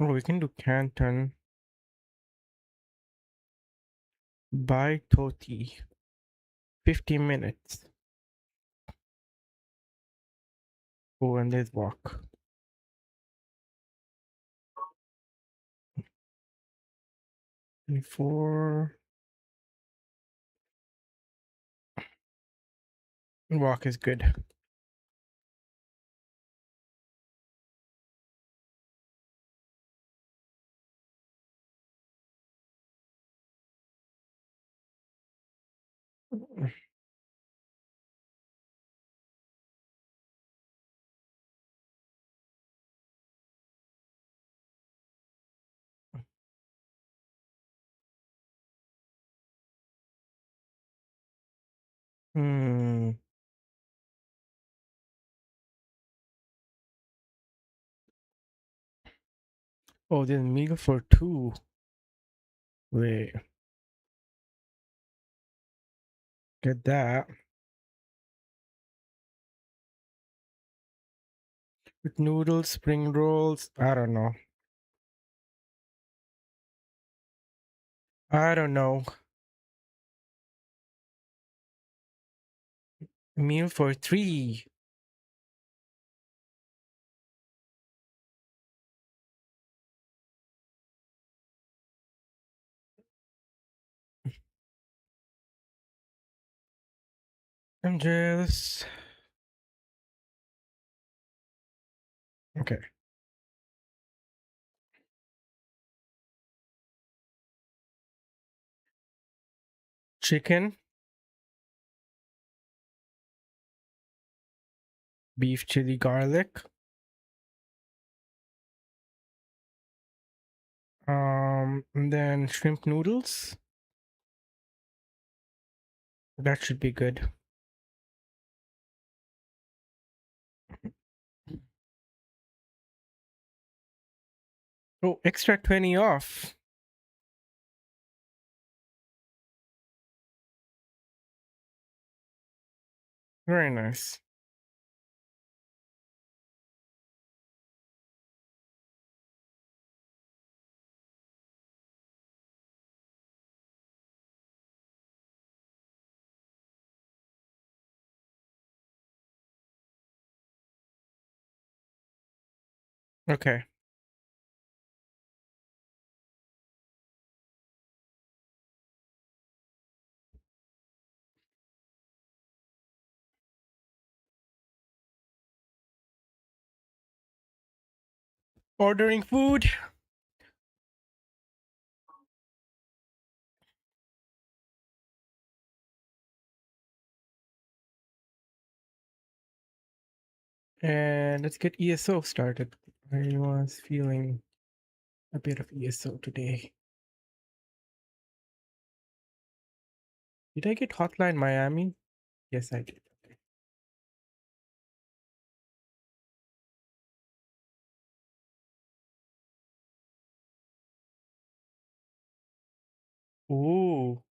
Oh, we can do Canton. By Toti. 50 minutes. Oh, and there's walk. Before walk is good. Hmm. Oh, there's meal for two. Wait, get that. With noodles, spring rolls. I don't know. I don't know. Meal for three. I'm jealous. Okay. Chicken, beef chili garlic. And then shrimp noodles. That should be good. Oh, extra 20 off. Very nice. Okay. Ordering food. And let's get ESO started. I was feeling a bit of ESO today. Did I get Hotline Miami? Yes, I did. Okay. Ooh.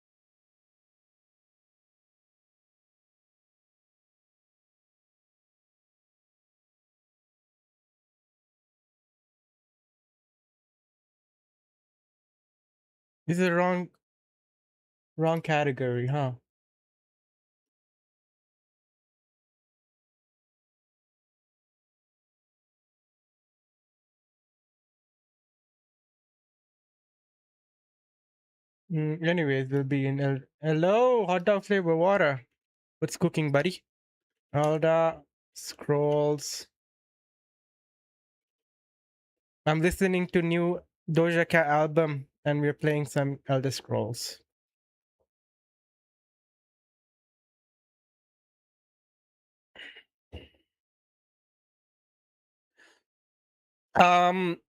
This is the wrong category, huh? Anyways, we'll be in hello, hot dog flavor water. What's cooking, buddy? Elder Scrolls. I'm listening to new Doja Cat album, and we're playing some Elder Scrolls.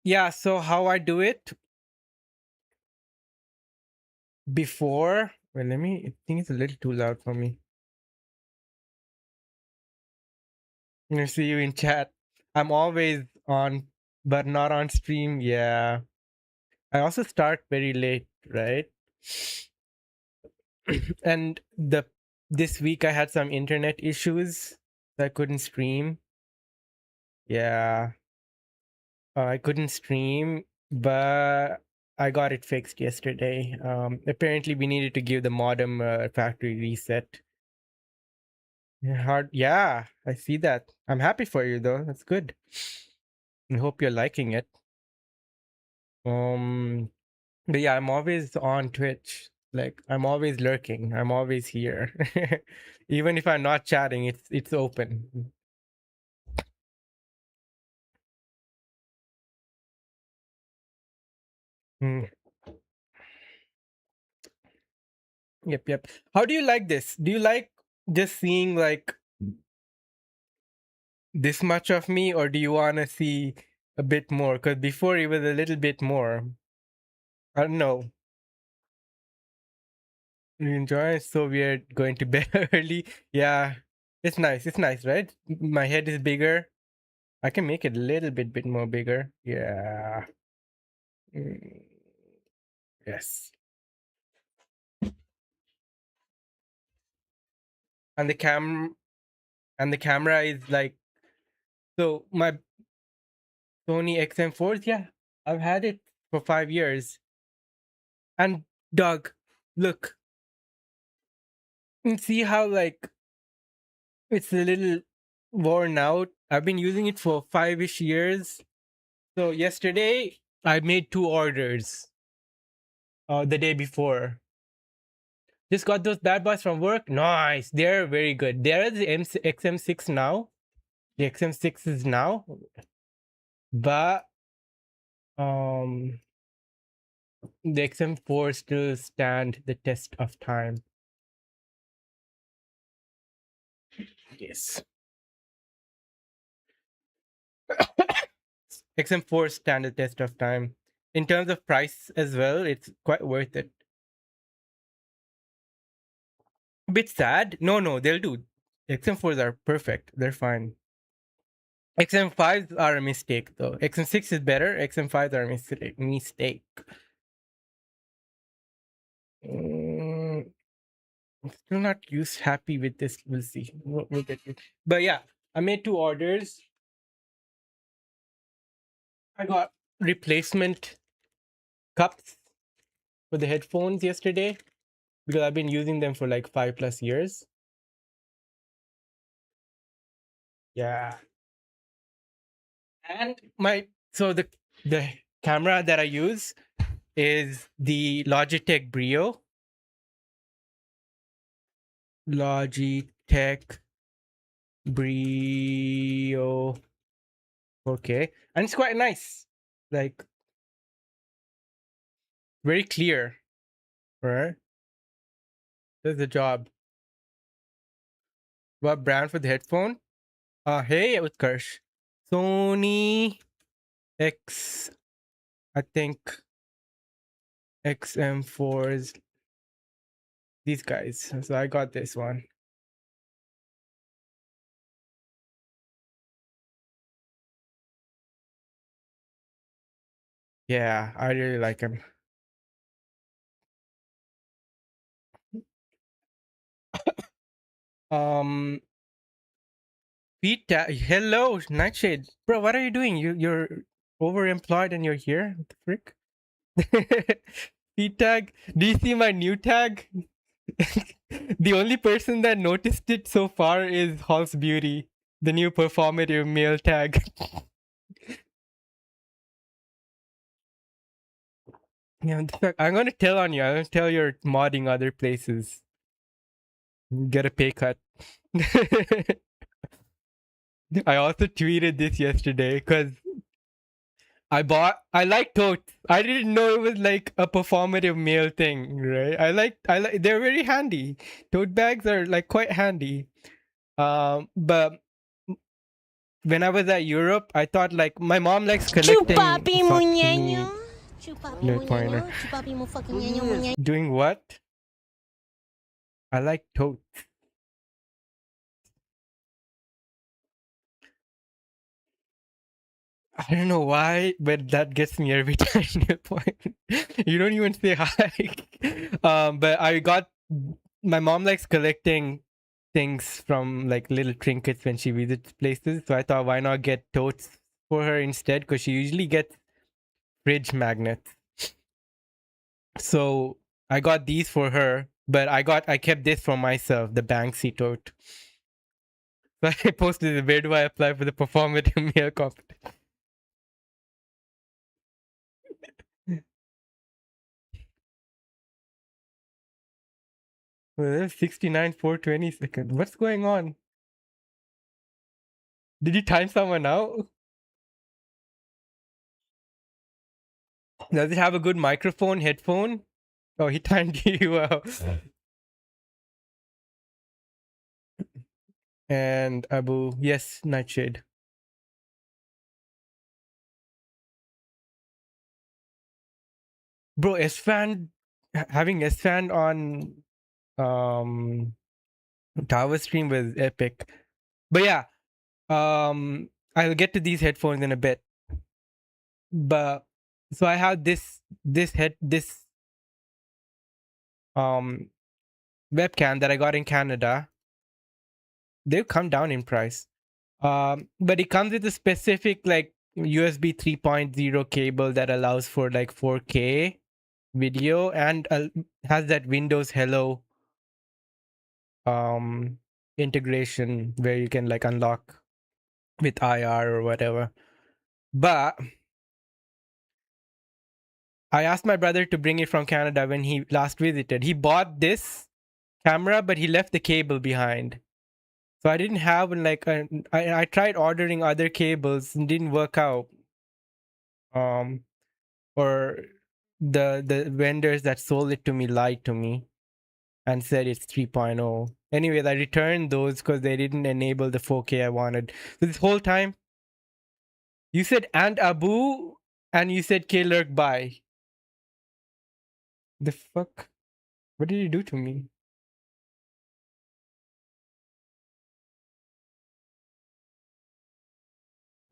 Yeah, so how I do it before, well, I think it's a little too loud for me. I see you in chat. I'm always on, but not on stream. Yeah. I also start very late, right? And this week I had some internet issues, so I couldn't stream. Yeah. I couldn't stream. but I got it fixed yesterday. Apparently we needed to give the modem a factory reset. Yeah, I see that. I'm happy for you though. That's good. I hope you're liking it. Um, but yeah, I'm always on Twitch. Like I'm always lurking. I'm always here. Even if I'm not chatting, it's open. Mm. Yep, yep. How do you like this? Do you like just seeing like this much of me, or do you want to see a bit more? Because before it was a little bit more. I don't know. You enjoy it? So weird going to bed early. Yeah, it's nice. It's nice, right? My head is bigger. I can make it a little bit more bigger. Yeah. Mm, yes. And the camera is like, so my Sony XM4s. Yeah, I've had it for 5 years. And dog, look, and see how like it's a little worn out. I've been using it for 5-ish years. So yesterday I made 2 orders. The day before. Just got those bad boys from work. Nice. They're very good. They're the XM6 now. The XM6 is now. But um the XM4 still stand the test of time. Yes. XM4 stand the test of time. In terms of price as well, it's quite worth it. A bit sad. No, they'll do. XM4s are perfect. They're fine. XM5s are a mistake though. XM6 is better. XM5s are a mistake. I'm still not used happy with this. We'll see. We'll get it. But yeah, I made 2 orders. I got replacement cups for the headphones yesterday because I've been using them for like 5+ years. Yeah. And the camera that I use is the Logitech Brio. Logitech Brio. Okay. And it's quite nice. Like very clear. Right? Does the job. What brand for the headphone? Hey, Utkarsh. Sony X, I think XM4s. These guys. So I got this one. Yeah, I really like them. Um, Pete, hello, Nightshade, bro. What are you doing? You're overemployed and you're here. What the frick? Pete tag. Do you see my new tag? The only person that noticed it so far is Halls Beauty, the new performative male tag. Yeah, I'm gonna tell on you. I'm gonna tell you're modding other places. Get a pay cut. I also tweeted this yesterday because I like totes. I didn't know it was like a performative male thing, right? I like they're very handy. Tote bags are like quite handy. But when I was at Europe, I thought like my mom likes collecting. Chupapi mo Fuck Chupapi me. mo Pointer. Chupapi mo fucking nyanyo. Doing what? I like totes. I don't know why, but that gets me every time you point. You don't even say hi. But I got my mom likes collecting things from like little trinkets when she visits places. So I thought, why not get totes for her instead? Because she usually gets fridge magnets. So I got these for her, but I kept this for myself, the Banksy tote. So I posted it, where do I apply for the performative meal competition? Well, 69 420 seconds. What's going on? Did you time someone out? Does it have a good microphone, headphone? Oh, he timed you out. And Abu, yes, Nightshade. Bro, S-Fan, having S-Fan on Tower Stream was epic. But yeah, I'll get to these headphones in a bit. But so I have this webcam that I got in Canada. They've come down in price. But it comes with a specific like USB 3.0 cable that allows for like 4K video and has that Windows Hello integration where you can like unlock with IR or whatever. But I asked my brother to bring it from Canada when he last visited. He bought this camera, but he left the cable behind. So I didn't have like I tried ordering other cables and didn't work out. Or the vendors that sold it to me lied to me and said it's 3.0. Anyways, I returned those because they didn't enable the 4K I wanted. So this whole time, you said and Abu, and you said K Lurk bye. The fuck? What did you do to me?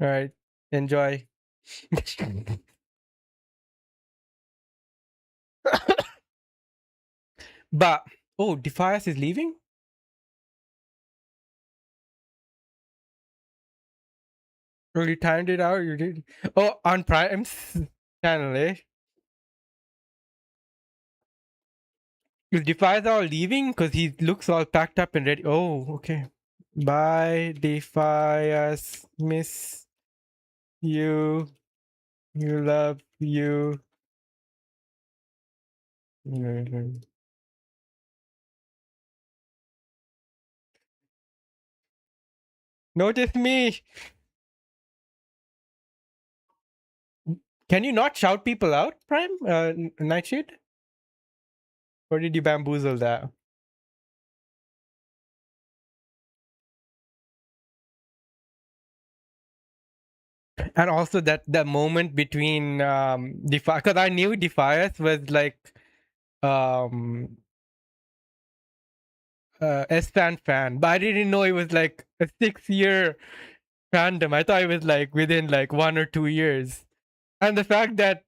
All right, enjoy. But oh, Defias is leaving. Oh, you timed it out. You did. Oh, on Prime's channel, eh? Is Defias all leaving? Because he looks all packed up and ready. Oh, okay. Bye, Defias. Miss you. You love you. Notice me. Can you not shout people out, Prime? Nightshade? Or did you bamboozle that? And also that moment between Defias, because I knew Defias was like um S-Fan, but I didn't know it was like a 6-year fandom. I thought it was like within like 1 or 2 years. And the fact that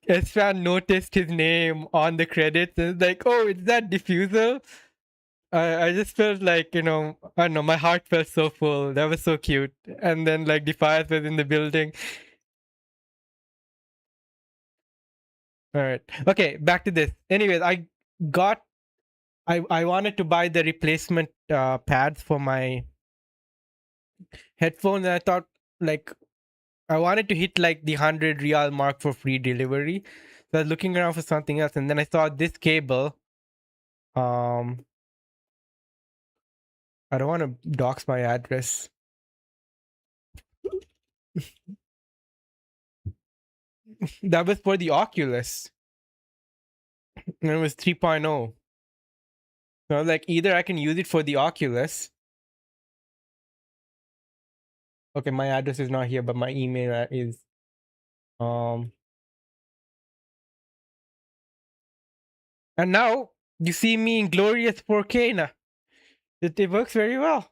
S-Fan noticed his name on the credits and like, oh, it's that diffuser. I just felt like, I don't know, my heart felt so full. That was so cute. And then like Defias was in the building. All right. Okay, back to this. Anyways, got I wanted to buy the replacement pads for my headphones, and I thought like I wanted to hit like the 100 real mark for free delivery. So I was looking around for something else, and then I saw this cable. I don't want to dox my address. That was for the Oculus. And it was 3.0. So I was like, either I can use it for the Oculus. Okay, my address is not here, but my email is. And now you see me in glorious 4K now. It works very well.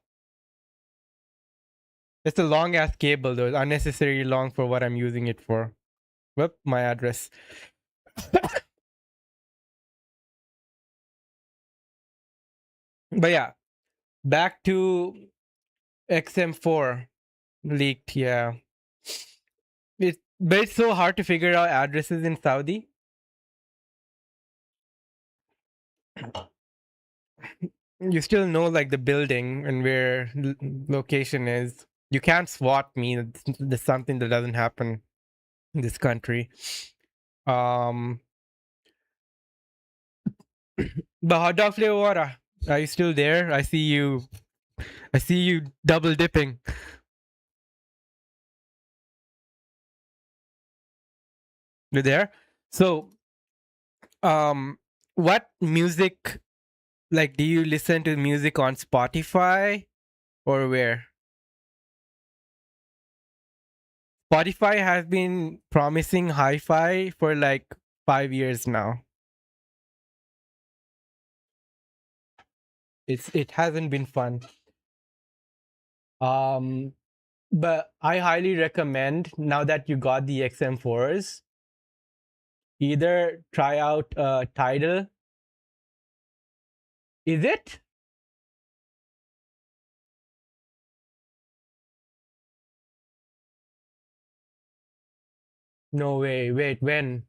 It's a long ass cable though. It's unnecessarily long for what I'm using it for. Whoop, my address. But yeah, back to XM4 leaked. Yeah, it But it's so hard to figure out addresses in Saudi. You still know like the building and where location is. You can't swat me. That's something that doesn't happen in this country. Um, but hot dog flavor water. Are you still there? I see you. I see you double dipping. You're there. So, what music? Like, do you listen to music on Spotify or where? Spotify has been promising hi-fi for like 5 years now. It hasn't been fun. Um, but I highly recommend now that you got the XM4s, either try out Tidal. Is it? No way. Wait, when?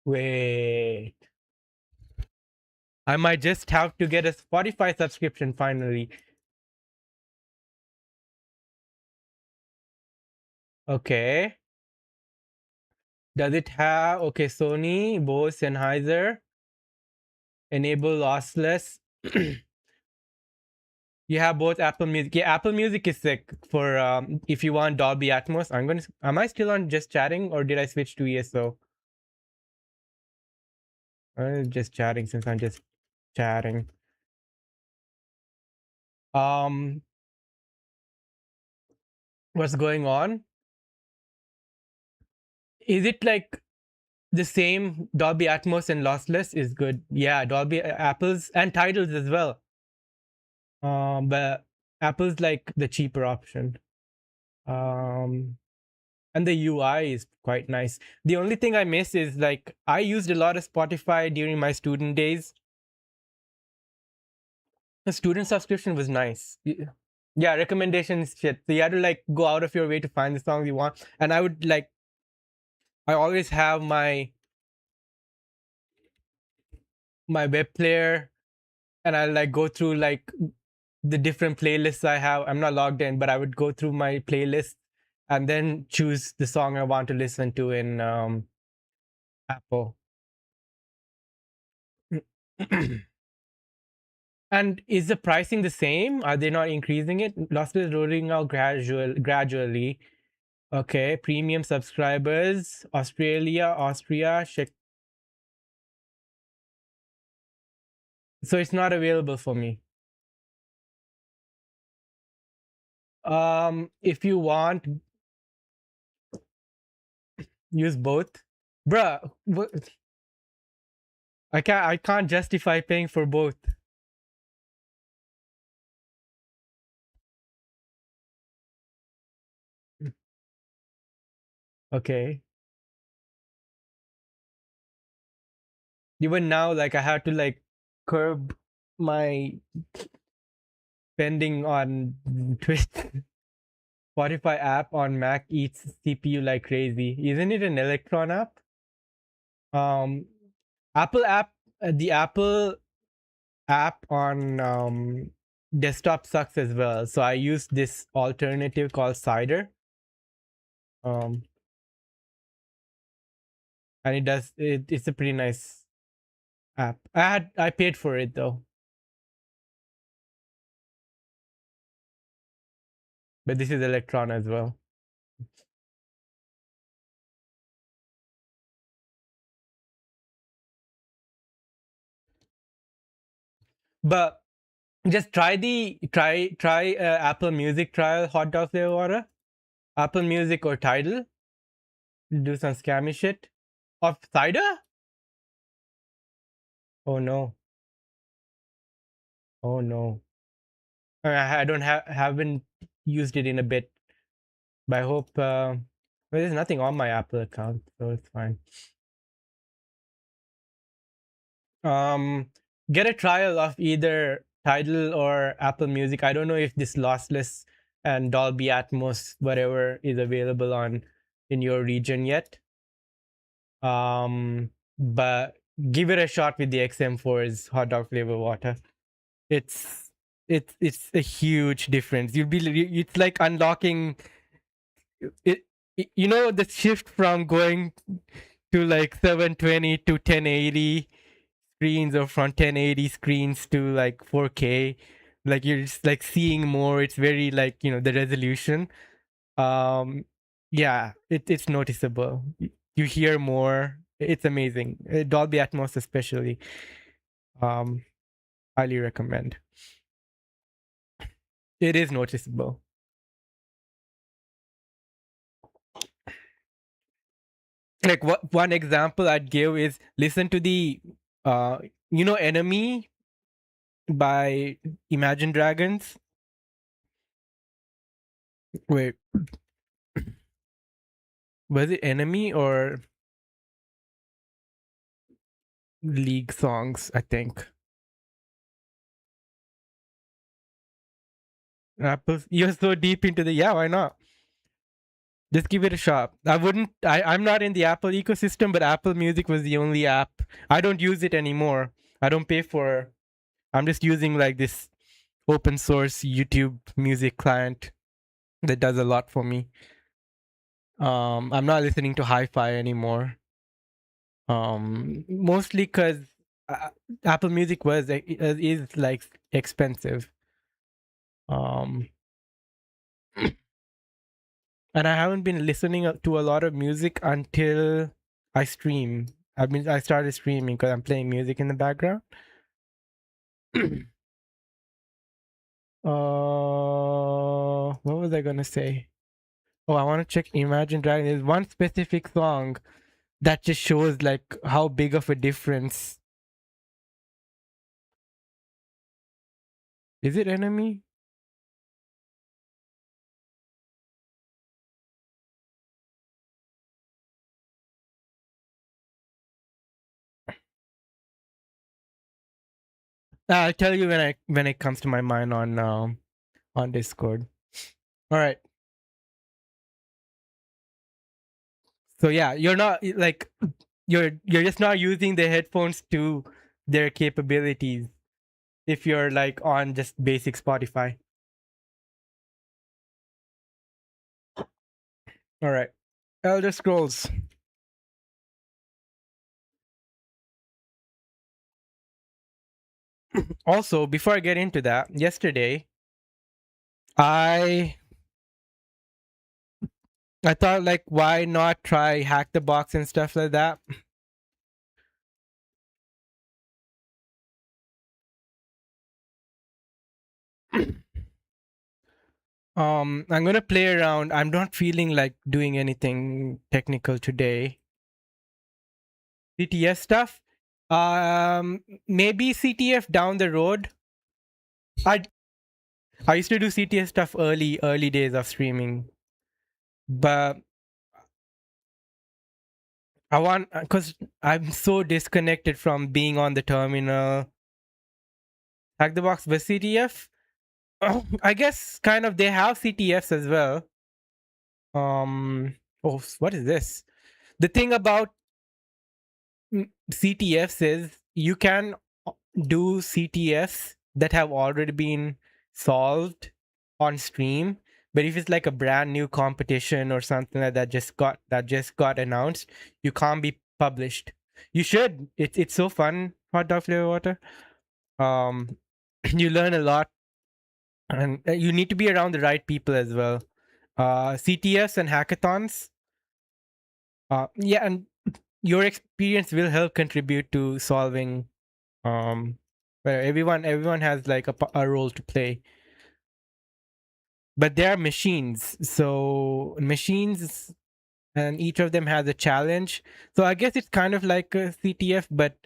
Wait. I might just have to get a Spotify subscription finally. Okay. Does it have okay, Sony, Bose, Sennheiser, enable lossless? You have both Apple Music. Yeah, Apple Music is sick for if you want Dolby Atmos. Am I still on just chatting or did I switch to ESO? I'm just chatting since I'm just chatting. Um what's going on? Is it like the same Dolby Atmos and lossless is good? Yeah, Dolby Apple's and Titles as well. But Apple's like the cheaper option. Um and the UI is quite nice. The only thing I miss is like I used a lot of Spotify during my student days. The student subscription was nice. Yeah, recommendations shit. So you had to like go out of your way to find the songs you want. And I would like I always have my web player and I like go through like the different playlists I have. I'm not logged in, but I would go through my playlist and then choose the song I want to listen to in Apple. And is the pricing the same? Are they not increasing it? Lossless rolling out gradually. Okay, premium subscribers, Australia, Austria, so it's not available for me. If you want, use both, bruh. I can't justify paying for both. Okay, even now, like I have to like curb my spending on Twitch. Spotify app on Mac eats CPU like crazy. Isn't it an Electron app? Um, Apple app, the Apple app on desktop sucks as well. So I use this alternative called Cider. Um, and it's a pretty nice app. I paid for it though, but this is Electron as well. But just try Apple Music trial hot dog flavor water, Apple Music or Tidal. Do some scammy shit. Of cider? Oh no! Oh no! I don't haven't used it in a bit, but I hope. Well, there's nothing on my Apple account, so it's fine. Um, get a trial of either Tidal or Apple Music. I don't know if this lossless and Dolby Atmos, whatever is available on in your region yet. But give it a shot with the XM4's hot dog flavor water. It's it's a huge difference. It's like unlocking it. You know, the shift from going to like 720 to 1080 screens, or from 1080 screens to like 4K. Like you're just like seeing more. It's very like, the resolution. Um, yeah, it's noticeable. You hear more. It's amazing. Dolby Atmos especially. Um, Highly recommend. It is noticeable. Like, what one example I'd give is, listen to the uh Enemy by Imagine Dragons. Wait, was it Enemy or League Songs? I think. Apple, you're so deep into the, yeah, why not? Just give it a shot. I wouldn't. I'm not in the Apple ecosystem, but Apple Music was the only app. I don't use it anymore. I don't pay for. I'm just using like this open source YouTube music client that does a lot for me. I'm not listening to hi-fi anymore. Mostly because uh, Apple Music is like expensive. Um, and I haven't been listening to a lot of music until I stream. I started streaming because I'm playing music in the background. What was I gonna say? Oh, I want to check Imagine Dragon. There's one specific song that just shows like how big of a difference. Is it Enemy? I'll tell you when it comes to my mind on Discord. All right. So yeah, you're not like you're just not using the headphones to their capabilities if you're like on just basic Spotify. All right. Elder Scrolls. Also, before I get into that, yesterday I I thought like why not try hack the box and stuff like that. I'm gonna play around. I'm not feeling like doing anything technical today. CTS stuff. Maybe CTF down the road. I I used to do CTS stuff early days of streaming, but I want, because I'm so disconnected from being on the terminal. Hack the box with CTF. I guess kind of they have CTFs as well. Oh, what is this? The thing about CTFs is you can do CTFs that have already been solved on stream. But if it's like a brand new competition or something like that just got announced, you can't be published. You should. It's so fun. Hot dog flavor water. Um, you learn a lot, and you need to be around the right people as well. CTFs and hackathons. Yeah, and your experience will help contribute to solving. Where everyone has like a role to play, but they are machines. So machines, and each of them has a challenge. So I guess it's kind of like a CTF, but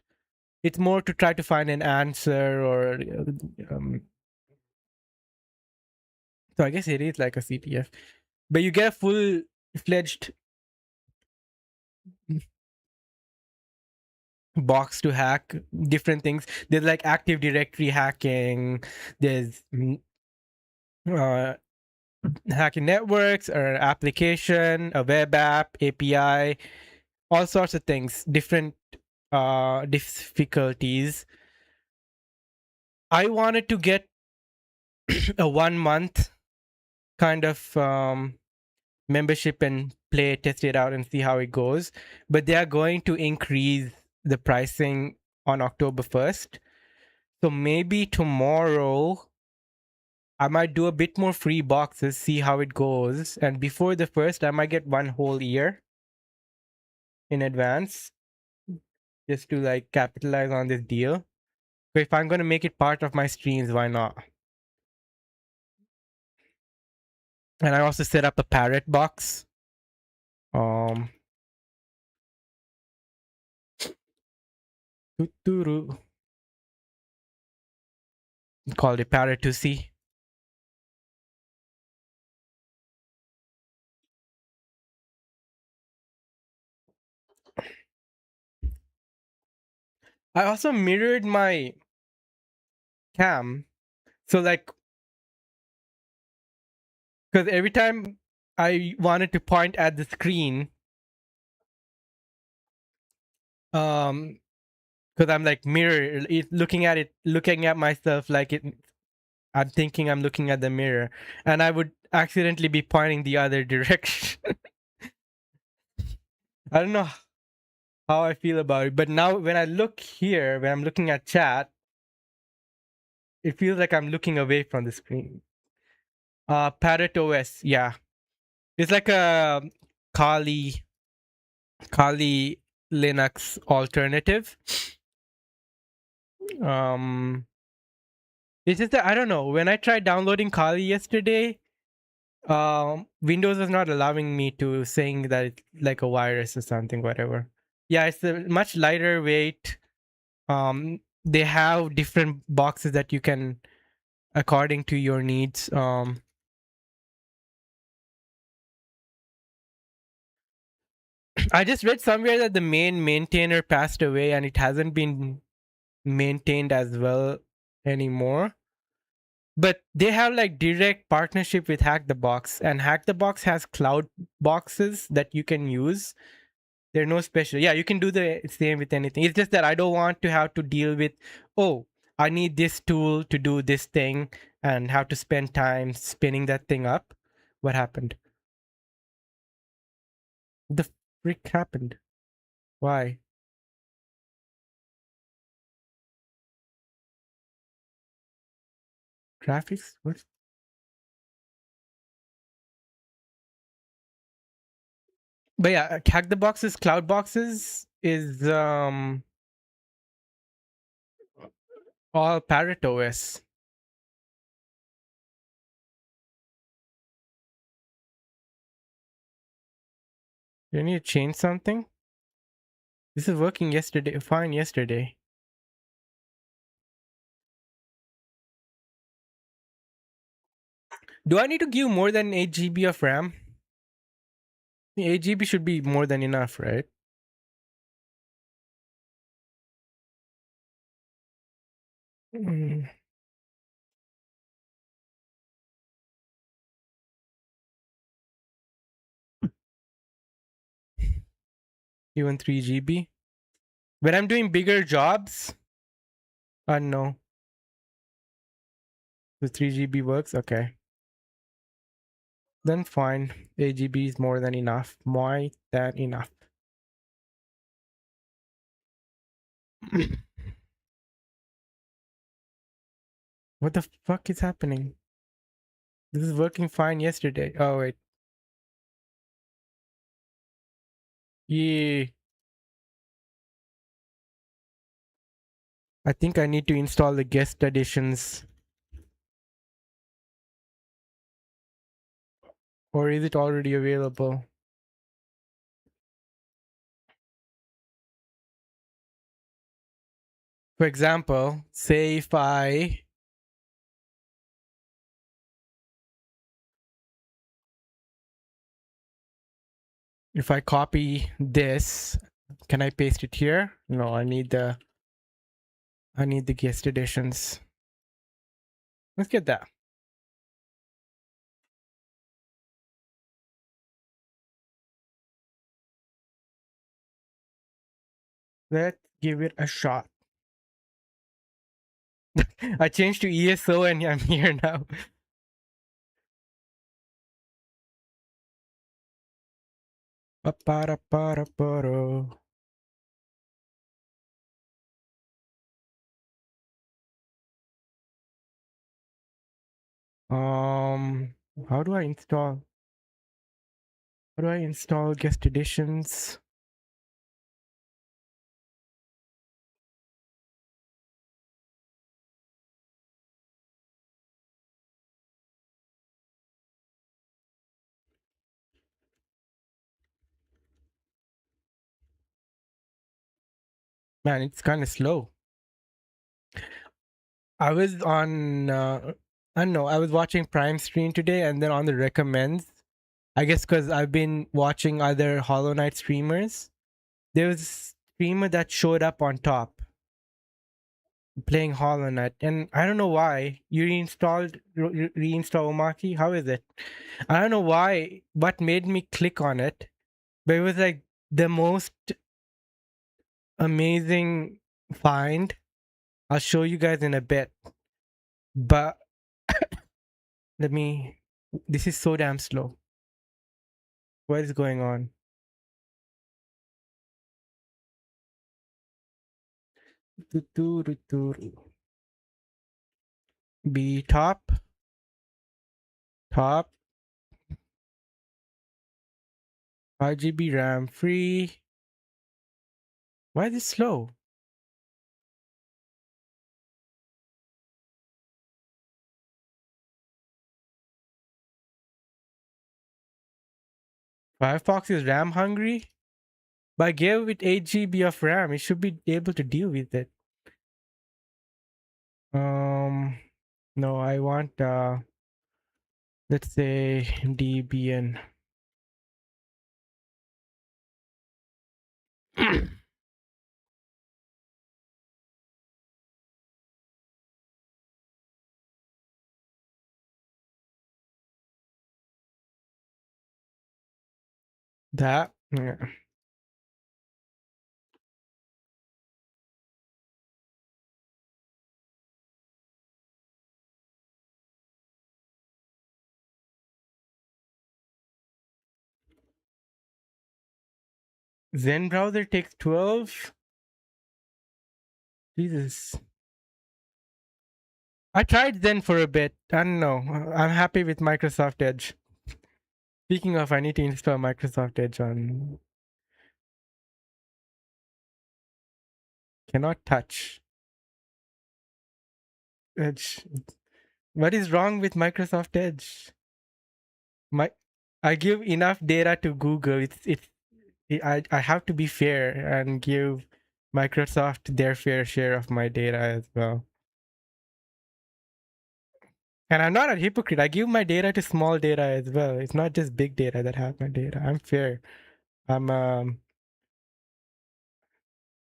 it's more to try to find an answer, or so I guess it is like a CTF, but you get a full fledged box to hack different things. There's like Active Directory hacking. There's hacking networks or an application, a web app, API, all sorts of things, different difficulties. I wanted to get a 1 month kind of membership and play, test it out, and see how it goes. But they are going to increase the pricing on October 1st. So maybe tomorrow I might do a bit more free boxes, see how it goes. And before the first, I might get one whole year in advance just to like capitalize on this deal. But if I'm going to make it part of my streams, why not? And I also set up a parrot box. Um, called it Parrot to see. I also mirrored my cam. So like, because every time I wanted to point at the screen, because I'm like looking at it, looking at myself like it. I'm thinking I'm looking at the mirror, and I would accidentally be pointing the other direction. I don't know how I feel about it, but now when I look here, when I'm looking at chat, it feels like I'm looking away from the screen. Parrot OS, yeah, it's like a Kali Kali Linux alternative. Um, it's just that I don't know. When I tried downloading Kali yesterday, Windows was not allowing me to, saying that it's like a virus or something, whatever. Yeah, it's a much lighter weight. They have different boxes that you can, according to your needs. I just read somewhere that the main maintainer passed away and it hasn't been maintained as well anymore. But they have like direct partnership with Hack the Box, and Hack the Box has cloud boxes that you can use. They're no special. Yeah, you can do the same with anything. It's just that I don't want to have to deal with, oh, I need this tool to do this thing and have to spend time spinning that thing up. What happened? The frick happened? Why? Graphics? What? But yeah, Hack the Boxes, cloud boxes is all Parrot OS. You need to change something? This is working fine yesterday. Do I need to give more than 8 GB of RAM? 8 GB should be more than enough, right? Mm, even 3 GB? When I'm doing bigger jobs? No. The 3 GB works? Okay. Then fine. 8 GB is more than enough. More than enough. What the fuck is happening? This is working fine yesterday. Oh, wait. Yeah. I think I need to install the guest editions. Or is it already available? For example, say if I copy this, can I paste it here? No, I need the guest editions. Let's get that. Let's give it a shot. I changed to ESO and I'm here now. Pa-para-para-para. Um, how do I install? How do I install guest editions? Man, it's kind of slow. I was on, I don't know, I was watching Prime Stream today and then on the recommends, I guess because I've been watching other Hollow Knight streamers, there was a streamer that showed up on top playing Hollow Knight. And I don't know why. You reinstall Omaki? How is it? I don't know why, what made me click on it, but it was like the most amazing find. I'll show you guys in a bit. But let me. This is so damn slow. What is going on? B top, top, 5 GB RAM free. Why is it slow? Firefox is RAM hungry? But I gave it 8 GB of RAM. It should be able to deal with it. No, I want let's say Debian. That, yeah. Zen browser takes 12. Jesus. I tried Zen for a bit. I don't know. I'm happy with Microsoft Edge. Speaking of, I need to install Microsoft Edge on. Cannot touch Edge. What is wrong with Microsoft Edge? My, I give enough data to Google. I have to be fair and give Microsoft their fair share of my data as well. And I'm not a hypocrite. I give my data to small data as well. It's not just big data that have my data. I'm fair. I'm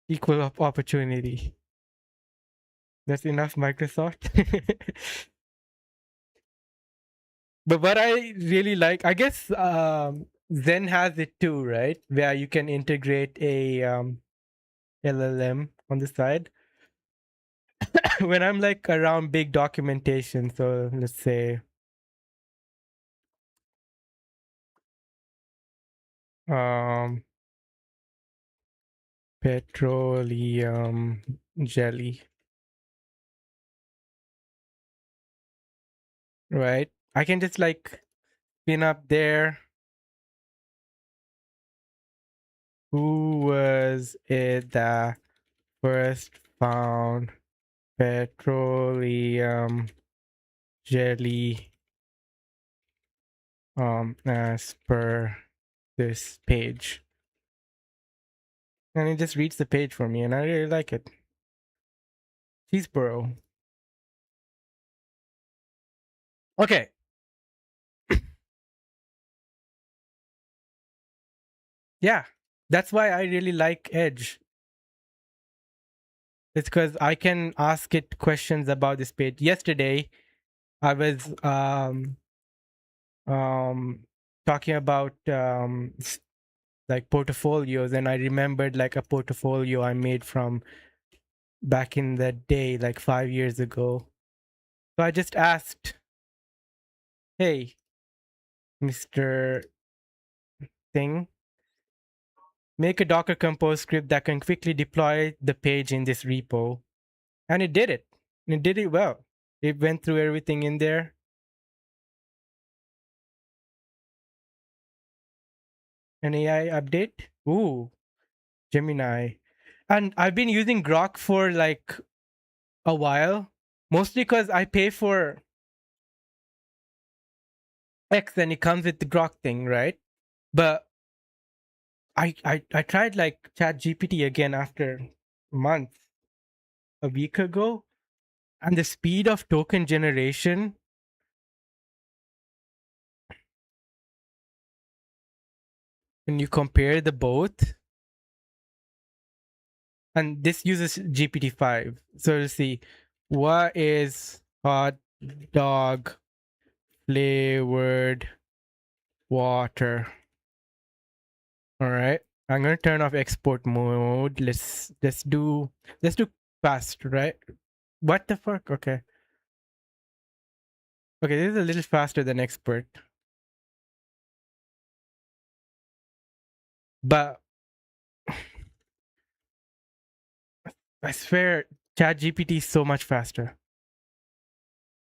equal opportunity. That's enough, Microsoft. But what I really like, I guess Zen has it too, right? Where you can integrate a LLM on the side. When I'm like around big documentation, so let's say um petroleum jelly, right? I can just like pin up there. Who was it that first found petroleum jelly as per this page? And it just reads the page for me and I really like it. Cheeseboro. Okay. Yeah. That's why I really like Edge. It's because I can ask it questions about this page. Yesterday, I was um talking about like portfolios, and I remembered like a portfolio I made from back in the day, like 5 years ago. So I just asked, hey, Mr. Thing, make a Docker Compose script that can quickly deploy the page in this repo. And it did it. It did it well. It went through everything in there. An AI update. Ooh, Gemini. And I've been using Grok for like a while, mostly because I pay for X and it comes with the Grok thing, right? But I tried like Chat GPT again after months, a week ago, and the speed of token generation, when you compare the both, and this uses GPT-5. So let's see, what is hot dog flavored water? All right, I'm gonna turn off export mode. Let's do fast, right? What the fuck? Okay, this is a little faster than expert, but I swear ChatGPT is so much faster.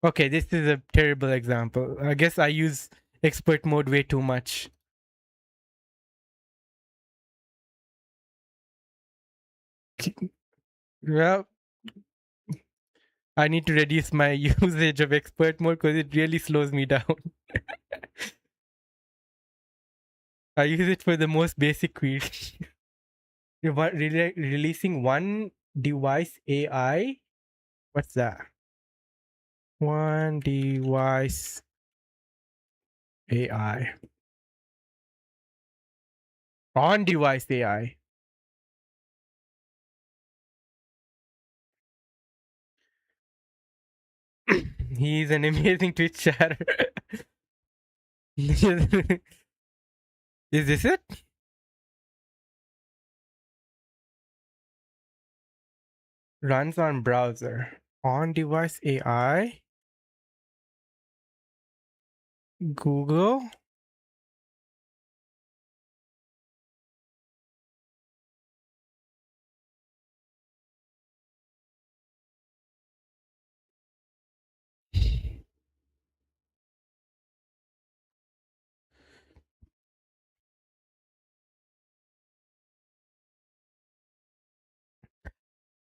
Okay, this is a terrible example. I guess I use expert mode way too much. Well, I need to reduce my usage of expert mode because it really slows me down. I use it for the most basic queries. Releasing one device AI? What's that? One device AI. On device AI. He's an amazing Twitch chatter. Is this it? Runs on browser. On device AI. Google.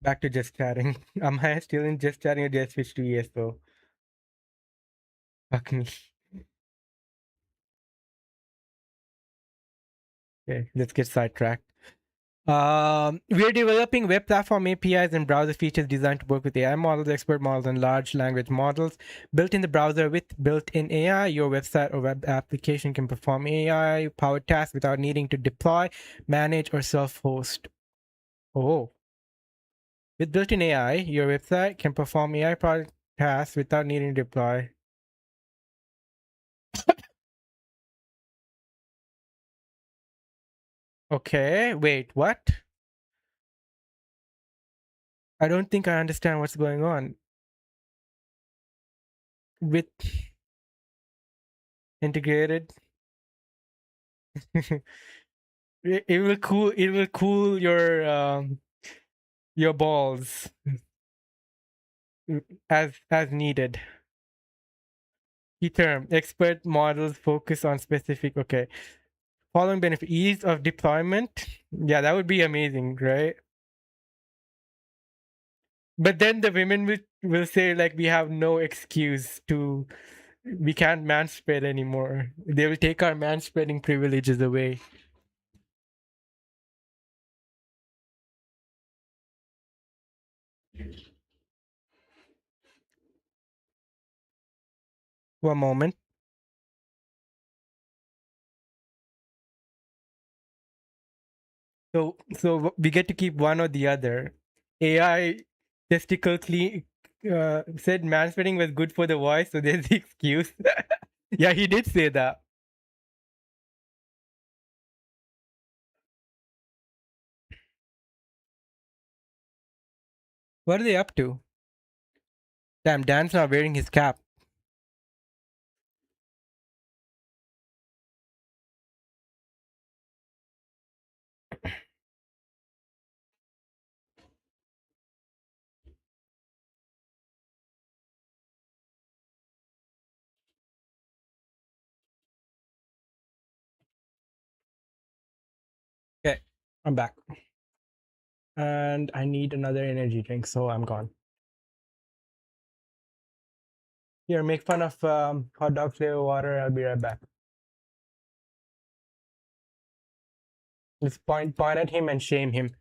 Back to just chatting. Am I still in just chatting or did I switch to ESO? Fuck me. Okay, let's get sidetracked. We're developing web platform APIs and browser features designed to work with AI models, expert models, and large language models. Built in the browser with built-in AI, your website or web application can perform AI-powered tasks without needing to deploy, manage, or self-host. Oh. With built-in AI, your website can perform AI-powered tasks without needing to deploy. Okay, wait, what? I don't think I understand what's going on. With integrated, it will cool your balls as needed. Key term: expert models focus on specific. Okay, following benefit: ease of deployment. Yeah, that would be amazing, right? But then the women will say like we have no excuse to, we can't manspread anymore. They will take our manspreading privileges away. One moment. So we get to keep one or the other. AI testicle clean said manspreading was good for the voice, so there's the excuse. Yeah, he did say that. What are they up to? Damn, Dan's not wearing his cap. Okay, I'm back. And I need another energy drink, so I'm gone. Here, make fun of hot dog flavor water. I'll be right back. Let's point at him and shame him.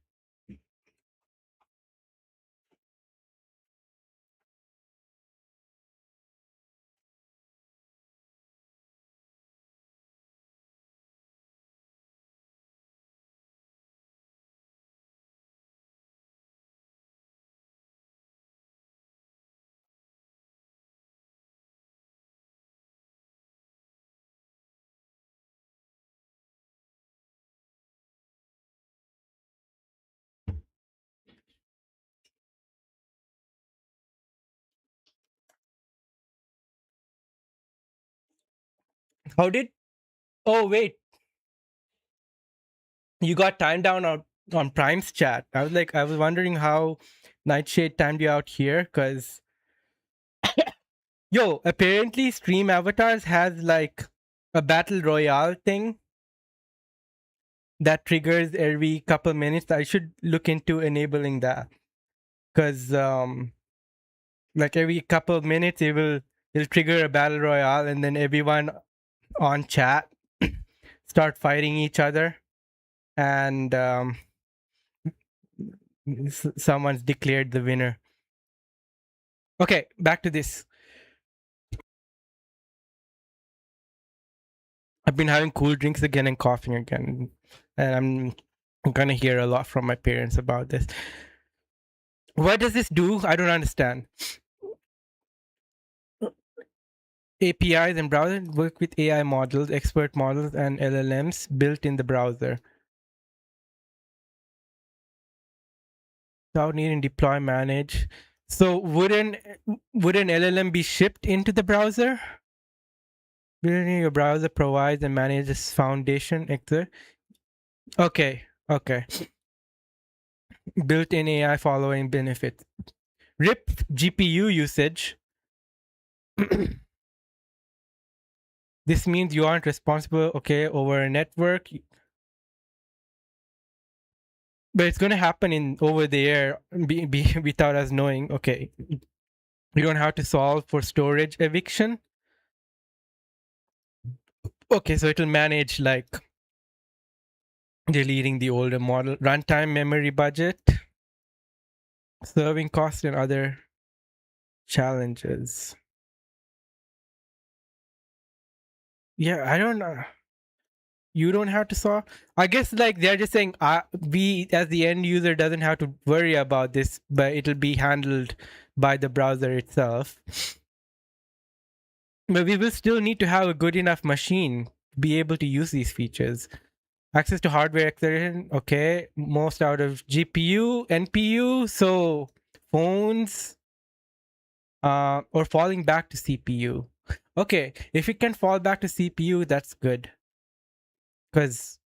How did? Oh wait, you got timed down on Prime's chat. I was wondering how Nightshade timed you out here, because yo, apparently Stream Avatars has like a battle royale thing that triggers every couple minutes. I should look into enabling that, because like every couple of minutes it'll trigger a battle royale, and then everyone on chat start fighting each other, and someone's declared the winner. Okay, back to this. I've been having cool drinks again and coughing again, and I'm gonna hear a lot from my parents about this. What does this do? I don't understand. APIs and browser work with AI models, expert models, and LLMs built in the browser. Without needing deploy, manage. So would an LLM be shipped into the browser? Building your browser provides and manages foundation. Okay, okay. Built-in AI following benefits. RIP GPU usage. This means you aren't responsible, okay, over a network, but it's going to happen in over the air without us knowing. Okay, you don't have to solve for storage eviction. Okay, so it'll manage like deleting the older model, runtime memory budget, serving cost, and other challenges. Yeah, I don't know. You don't have to solve. I guess like they're just saying we as the end user doesn't have to worry about this, but it'll be handled by the browser itself. But we will still need to have a good enough machine to be able to use these features. Access to hardware acceleration, okay. Most out of GPU, NPU, so phones, or falling back to CPU. Okay, if it can fall back to CPU, that's good. Because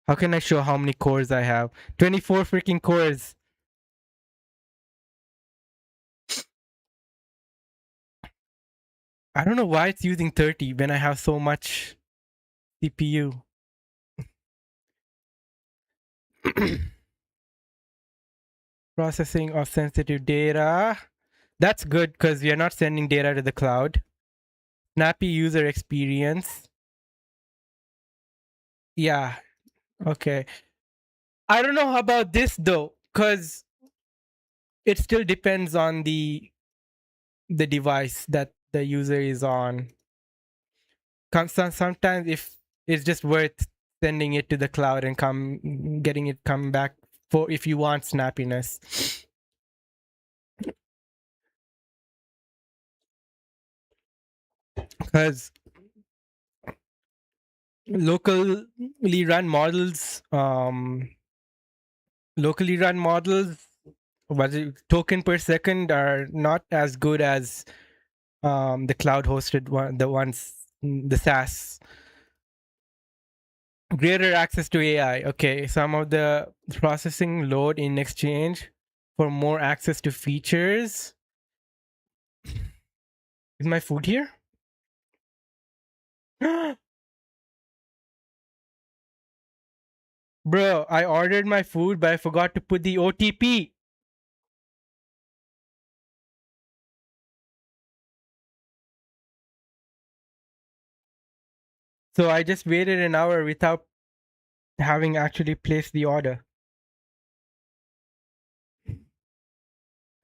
how can I show how many cores I have? 24 freaking cores. I don't know why it's using 30 when I have so much CPU. Processing of sensitive data. That's good because we are not sending data to the cloud. Snappy user experience. Yeah. Okay. I don't know about this though, because it still depends on the device that the user is on. Sometimes if it's just worth sending it to the cloud and getting it come back for if you want snappiness. because locally run models, locally run models, what is it, token per second are not as good as the cloud hosted one, the ones, the SaaS. Greater access to AI. Okay, some of the processing load in exchange for more access to features. Is my food here? Bro, I ordered my food, but I forgot to put the OTP. So I just waited an hour without having actually placed the order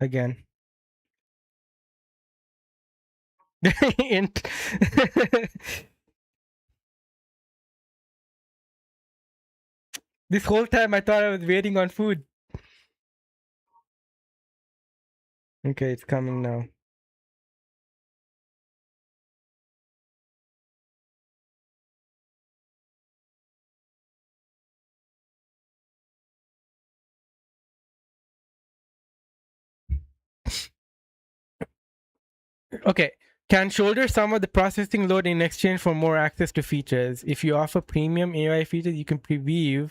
again. Int- this whole time I thought I was waiting on food. Okay, it's coming now. Okay. Can shoulder some of the processing load in exchange for more access to features. If you offer premium AI features, you can preview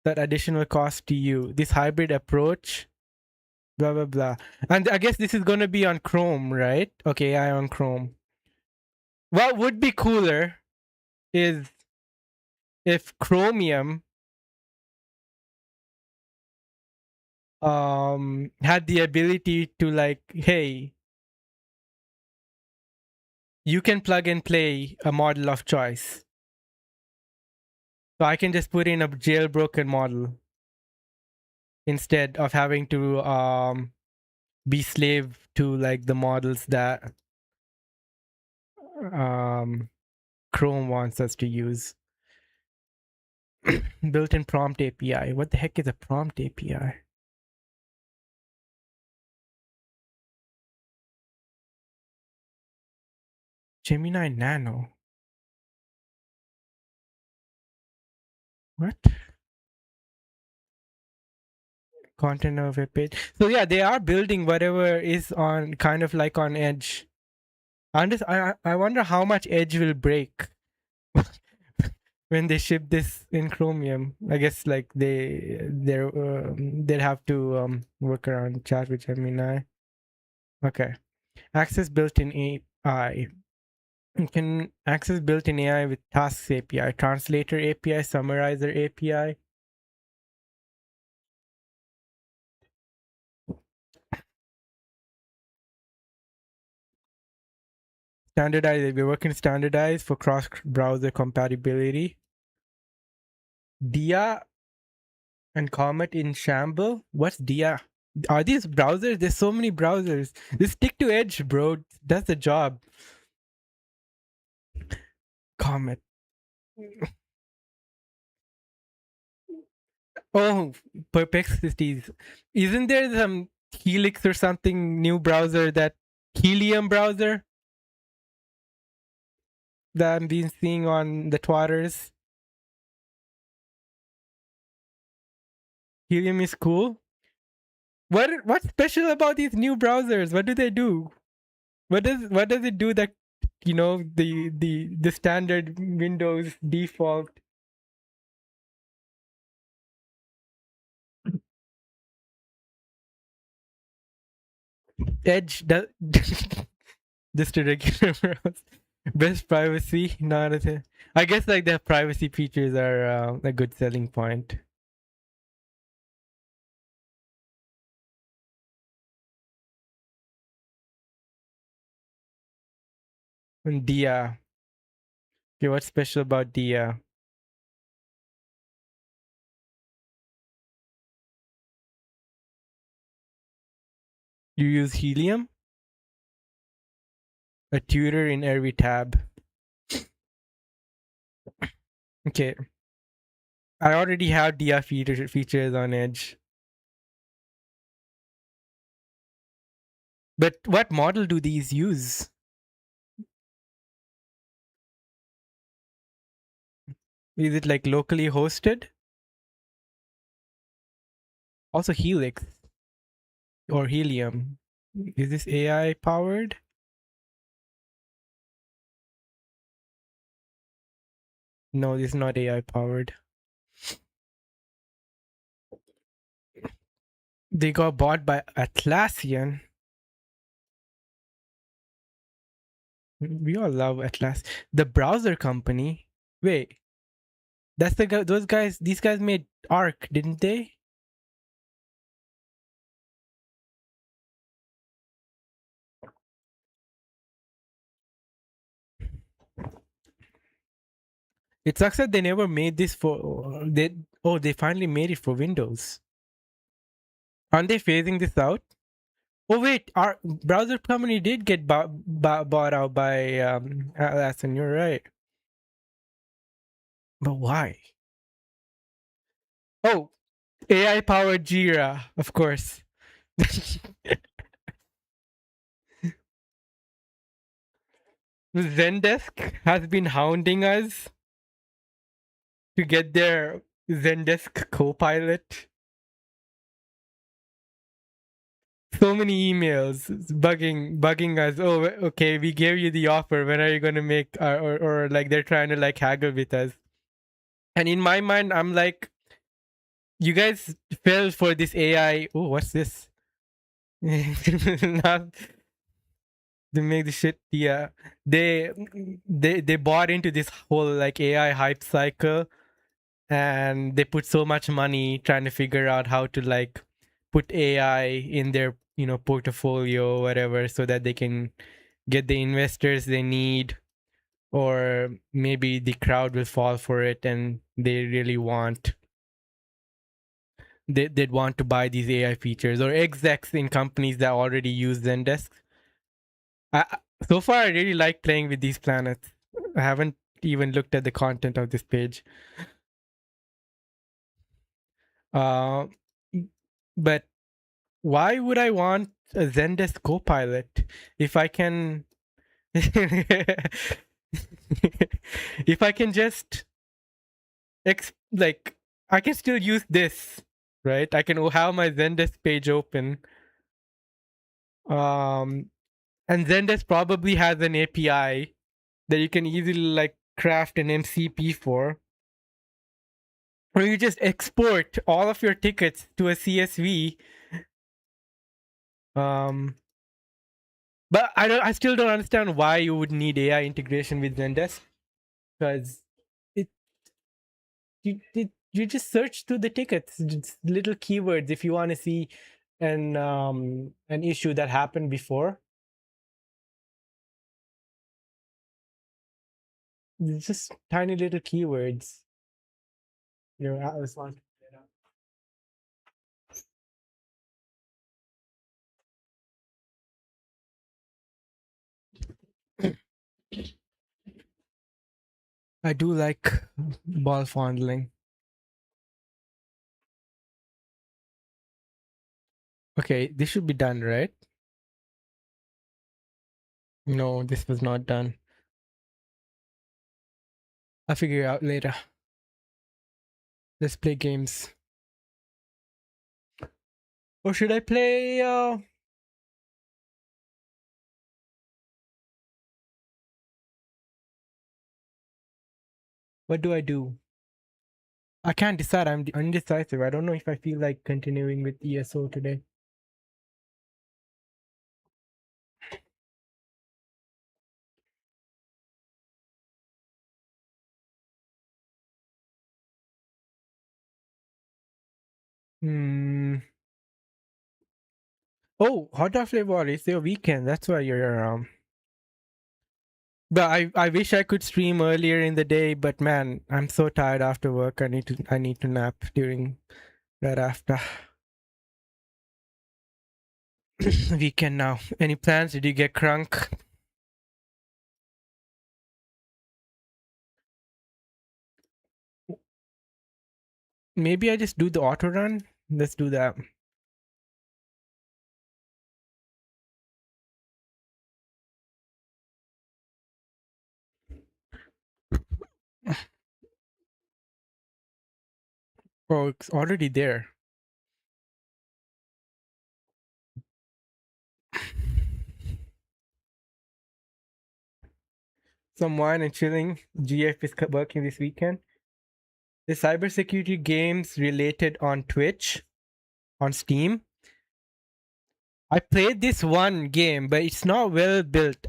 that additional cost to you. This hybrid approach, blah, blah, blah. And I guess this is going to be on Chrome, right? Okay, AI on Chrome. What would be cooler is if Chromium had the ability to, like, hey, you can plug and play a model of choice. So I can just put in a jailbroken model instead of having to be slave to like the models that um Chrome wants us to use. Built-in prompt API. What the heck is a prompt API? Gemini Nano. What? Content of a page. So yeah, they are building whatever is on kind of like on Edge. I wonder how much Edge will break when they ship this in Chromium. I guess like they'd have to work around chat with Gemini. Okay. Access built-in AI. You can access built-in AI with Tasks API, Translator API, Summarizer API. Standardize. We're working standardized for cross-browser compatibility. Dia and Comet in Shamble. What's Dia? Are these browsers? There's so many browsers. Just stick to Edge, bro. That's the job. Comet. Oh, Perplexities. Isn't there some Helix or something new browser, that Helium browser that I'm been seeing on the Twitters? Helium is cool. What's special about these new browsers? What do they do? What does it do that the standard Windows default Edge does? Just a regular browser. Best privacy, not a thing. I guess like the privacy features are a good selling point. And Dia. Okay, what's special about Dia? You use Helium? A tutor in every tab. Okay. I already have Dia features on Edge. But what model do these use? Is it like locally hosted? Also Helix or Helium. Is this AI powered? No, this is not AI powered. They got bought by Atlassian. We all love Atlas. The browser company. Wait, that's the guy. Those guys. These guys made Arc, didn't they? It sucks that they never made this for. They they finally made it for Windows. Aren't they phasing this out? Oh wait, our browser company did get bought out by Atlassian. You're right, but why? Oh, AI powered Jira, of course. Zendesk has been hounding us to get their Zendesk Copilot. So many emails bugging us. Oh, okay, we gave you the offer. When are you gonna make? Or like they're trying to like haggle with us. And in my mind, I'm like, you guys fell for this AI. Oh, what's this? Not to make the shit. Yeah, they bought into this whole like AI hype cycle, and they put so much money trying to figure out how to like put AI in their portfolio or whatever, so that they can get the investors they need, or maybe the crowd will fall for it and they really want they'd want to buy these AI features, or execs in companies that already use Zendesk. I, so far, I really like playing with these planets. I haven't even looked at the content of this page. Uh, but why would I want a Zendesk Copilot if I can if I can just like I can still use this, right? I can have my Zendesk page open. Um and Zendesk probably has an API that you can easily like craft an MCP for. Or you just export all of your tickets to a CSV. Um but I still don't understand why you would need AI integration with Zendesk, because it you just search through the tickets, just little keywords if you want to see an issue that happened before. It's just tiny little keywords. Atlas wants to get up. I do like ball fondling. Okay, this should be done, right? No, this was not done. I'll figure it out later. Let's play games. Or should I play what do I do? I can't decide. I'm undecisive. I don't know if I feel like continuing with ESO today. Hmm. Oh, hot dog flavor. It's your weekend. That's why you're But I wish I could stream earlier in the day, but man, I'm so tired after work. I need to nap during right after weekend now. Any plans? Did you get crunk? Maybe I just do the auto run. Let's do that. Oh, it's already there. Some wine and chilling. GF is working this weekend. The cybersecurity games related on Twitch, on Steam. I played this one game, but it's not well built.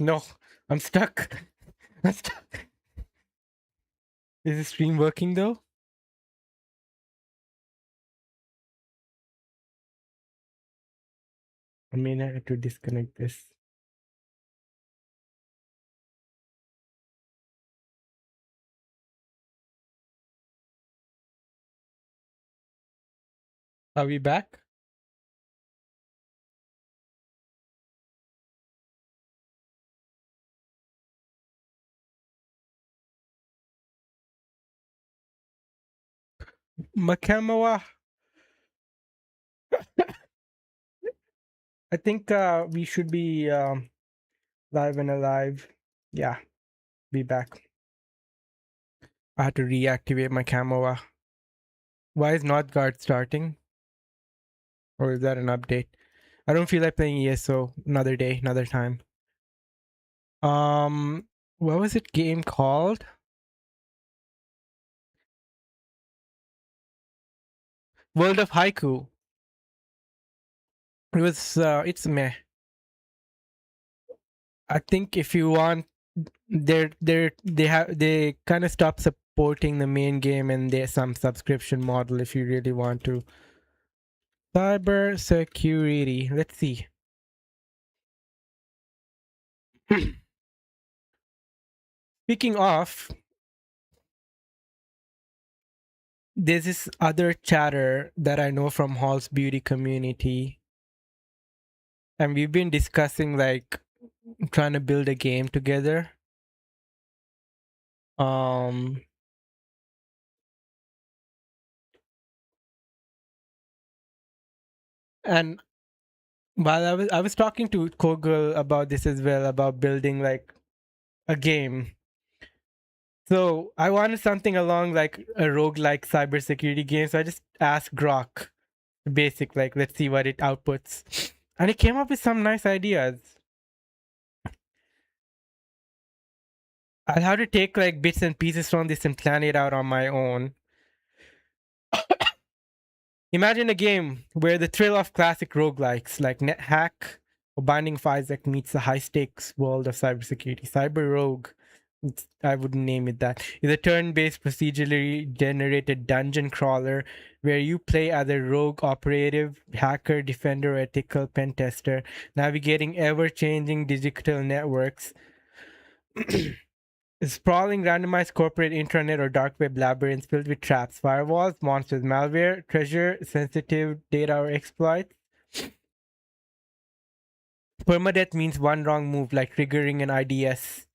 No, I'm stuck. I'm stuck. Is the stream working though? I mean, I have to disconnect this. Are we back? Makamawa. I think we should be live and alive. Yeah, be back. I had to reactivate my Kamoa. Why is Northgard starting? Or is that an update? I don't feel like playing ESO. Another day, another time. What was it game called? World of Haiku. It was it's meh. I think if you want they kind of stop supporting the main game, and there's some subscription model if you really want to. Cyber security. Let's see. Speaking of, there's this other chatter that I know from Hall's beauty community, and we've been discussing like trying to build a game together. Um, and while I was talking to Kogel about this as well, about building like a game. So I wanted something along like a roguelike cybersecurity game. So I just asked Grok, basic, like let's see what it outputs. And it came up with some nice ideas. I'll have to take like bits and pieces from this and plan it out on my own. Imagine a game where the thrill of classic roguelikes like NetHack or Binding of Isaac meets the high stakes world of cybersecurity. Cyber Rogue, I wouldn't name it that, is a turn based procedurally generated dungeon crawler where you play as a rogue operative, hacker, defender, or ethical pen tester, navigating ever changing digital networks. Sprawling randomized corporate intranet or dark web labyrinths filled with traps, firewalls, monsters, malware, treasure, sensitive data, or exploits. Permadeath means one wrong move, like triggering an IDS,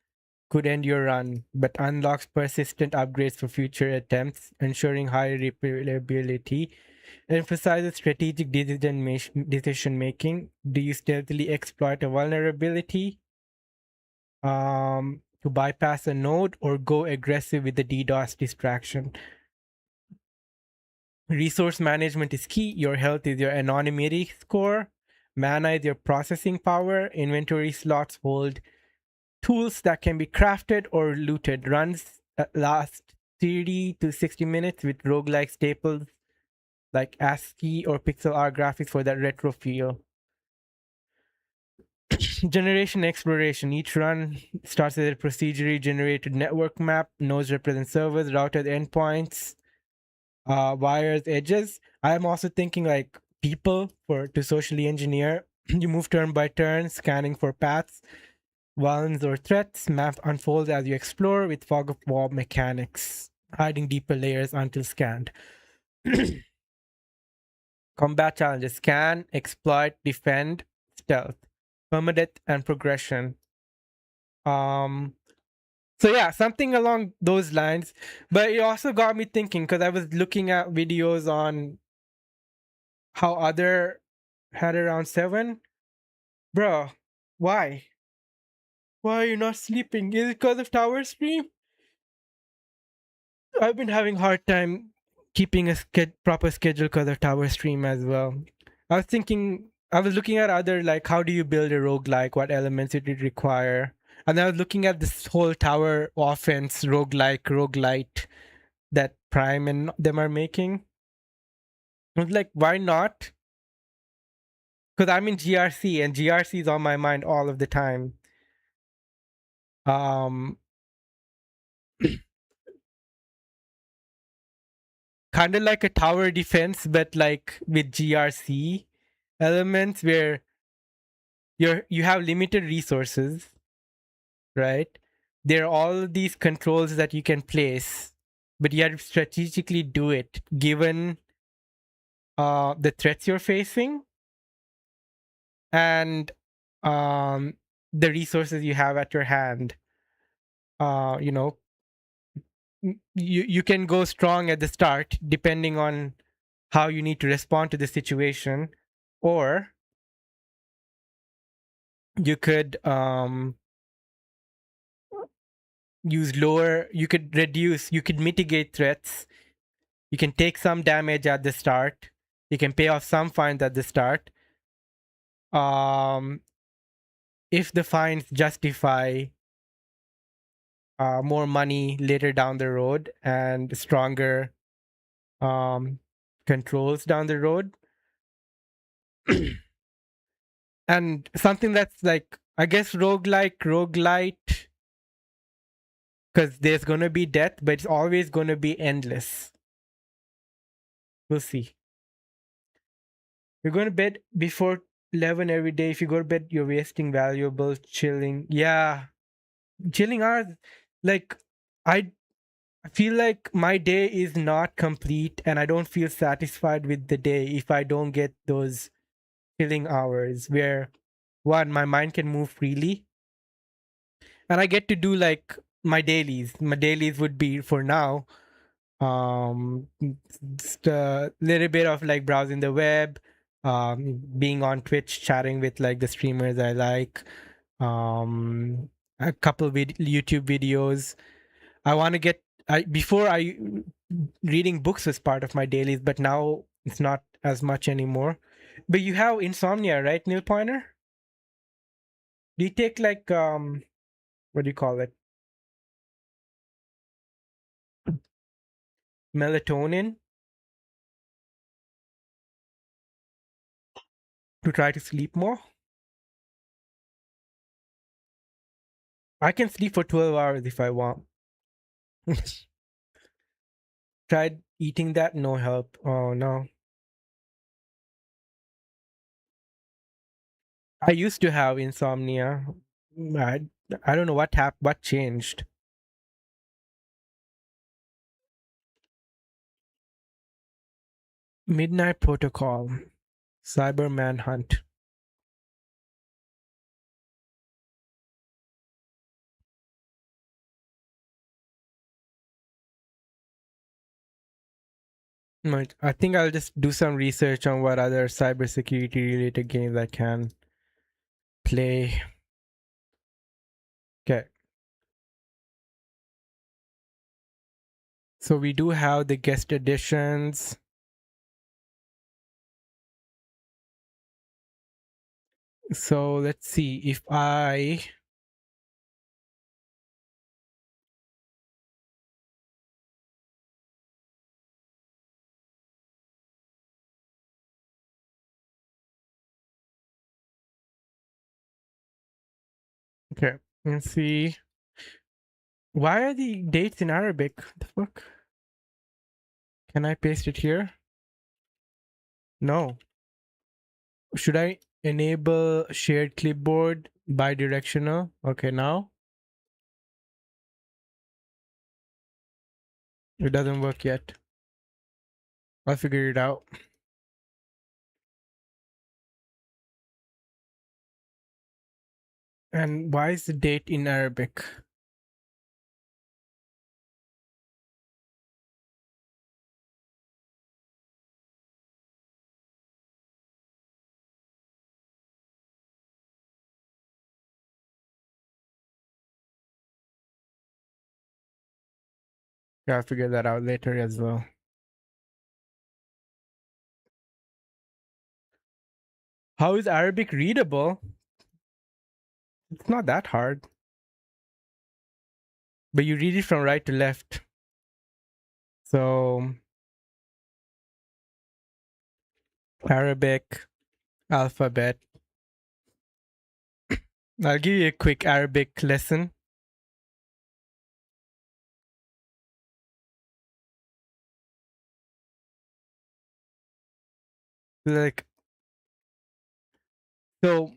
could end your run, but unlocks persistent upgrades for future attempts, ensuring high replayability. Emphasizes strategic decision making. Do you stealthily exploit a vulnerability? To bypass a node or go aggressive with the DDoS distraction. Resource management is key. Your health is your anonymity score. Mana is your processing power. Inventory slots hold tools that can be crafted or looted. Runs last 30 to 60 minutes with roguelike staples like ASCII or pixel art graphics for that retro feel. Generation exploration. Each run starts with a procedurally generated network map. Nodes represent servers, routed endpoints, wires, edges. I am also thinking like people to socially engineer. You move turn by turn, scanning for paths, vulns, or threats. Map unfolds as you explore with fog of war mechanics, hiding deeper layers until scanned. Combat challenges: scan, exploit, defend, stealth, permadeath, and progression. Um, So yeah, something along those lines. But it also got me thinking because I was looking at videos on how other had around 7. Bro, why? Why are you not sleeping? Is it because of tower stream? I've been having hard time keeping a proper schedule because of tower stream as well. I was looking at other, like, how do you build a roguelike? What elements it would require? And I was looking at this whole tower offense roguelike, roguelite that Prime and them are making. I was like, why not? Because I'm in GRC and GRC is on my mind all of the time. Um, Kind of like a tower defense, but like with GRC elements where you have limited resources, right? There are all these controls that you can place, but you have to strategically do it given the threats you're facing and um, the resources you have at your hand. You know, you can go strong at the start depending on how you need to respond to the situation, or you could use lower. You could reduce. You could mitigate threats. You can take some damage at the start. You can pay off some fines at the start. Um, if the fines justify more money later down the road and stronger um, controls down the road, and something that's like, I guess, roguelike, roguelite, because there's gonna be death, but it's always gonna be endless. We'll see. You're going to bed before 11 every day. If you go to bed, you're wasting valuable chilling. Yeah, chilling hours. Like, I feel like my day is not complete and I don't feel satisfied with the day if I don't get those chilling hours where, one, my mind can move freely and I get to do like my dailies. My dailies would be, for now, just a little bit of like browsing the web, being on Twitch, chatting with like the streamers I like, um a couple YouTube videos. I want to get, before I reading books was part of my dailies, but now it's not as much anymore. But you have insomnia, right, Neil Pointer? Do you take like what do you call it, melatonin, to try to sleep more? I can sleep for 12 hours if I want. Tried eating that, no help. Oh no. I used to have insomnia. I, I don't know what changed. Midnight Protocol, Cyber Manhunt. Right. I think I'll just do some research on what other cybersecurity related games I can play. Okay. So we do have the guest editions. So let's see if I okay. Let's see. Why are the dates in Arabic? The fuck? Can I paste it here? No. Should I enable shared clipboard bidirectional? Okay, now it doesn't work yet. I'll figure it out. And why is the date in Arabic? Yeah, I'll figure that out later as well. How is Arabic readable? It's not that hard. But you read it from right to left. So Arabic alphabet. I'll give you a quick Arabic lesson. Like, so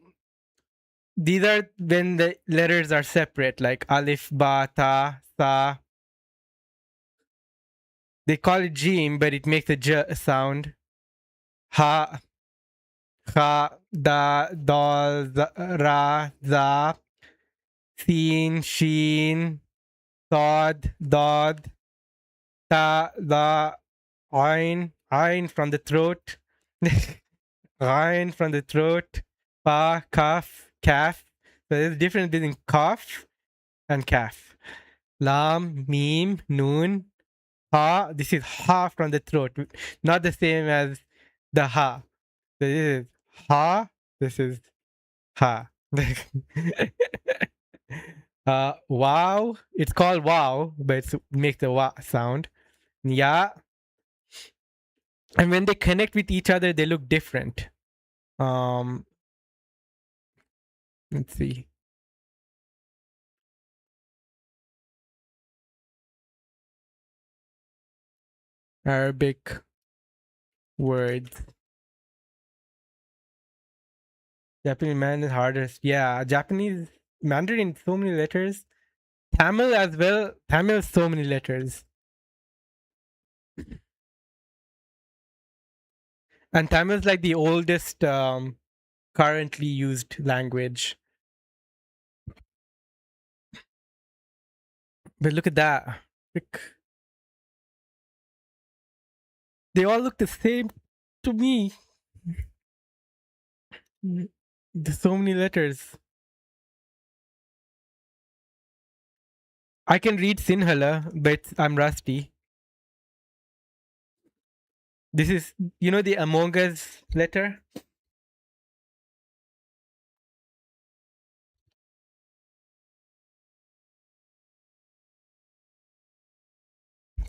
these are when the letters are separate, like alif, ba, ta, sa. They call it jim, but it makes a j sound. Ha, ha, da, dal, ra, za, sin, sheen, sod, dod, ta, la, ain from the throat, ain from the throat, pa, kaf, calf. So there's a difference between kaf and calf. Lam, mim, noon, ha. This is ha from the throat, not the same as the ha. So this is ha. This is ha. Wow. It's called wow, but it makes the wa sound. Yeah. And when they connect with each other, they look different. Um, let's see. Arabic words. Japanese man is hardest. Yeah, Japanese Mandarin so many letters. Tamil as well. Tamil so many letters. And Tamil is like the oldest currently used language. But look at that. They all look the same to me. There's so many letters. I can read Sinhala, but I'm rusty. This is, the Among Us letter?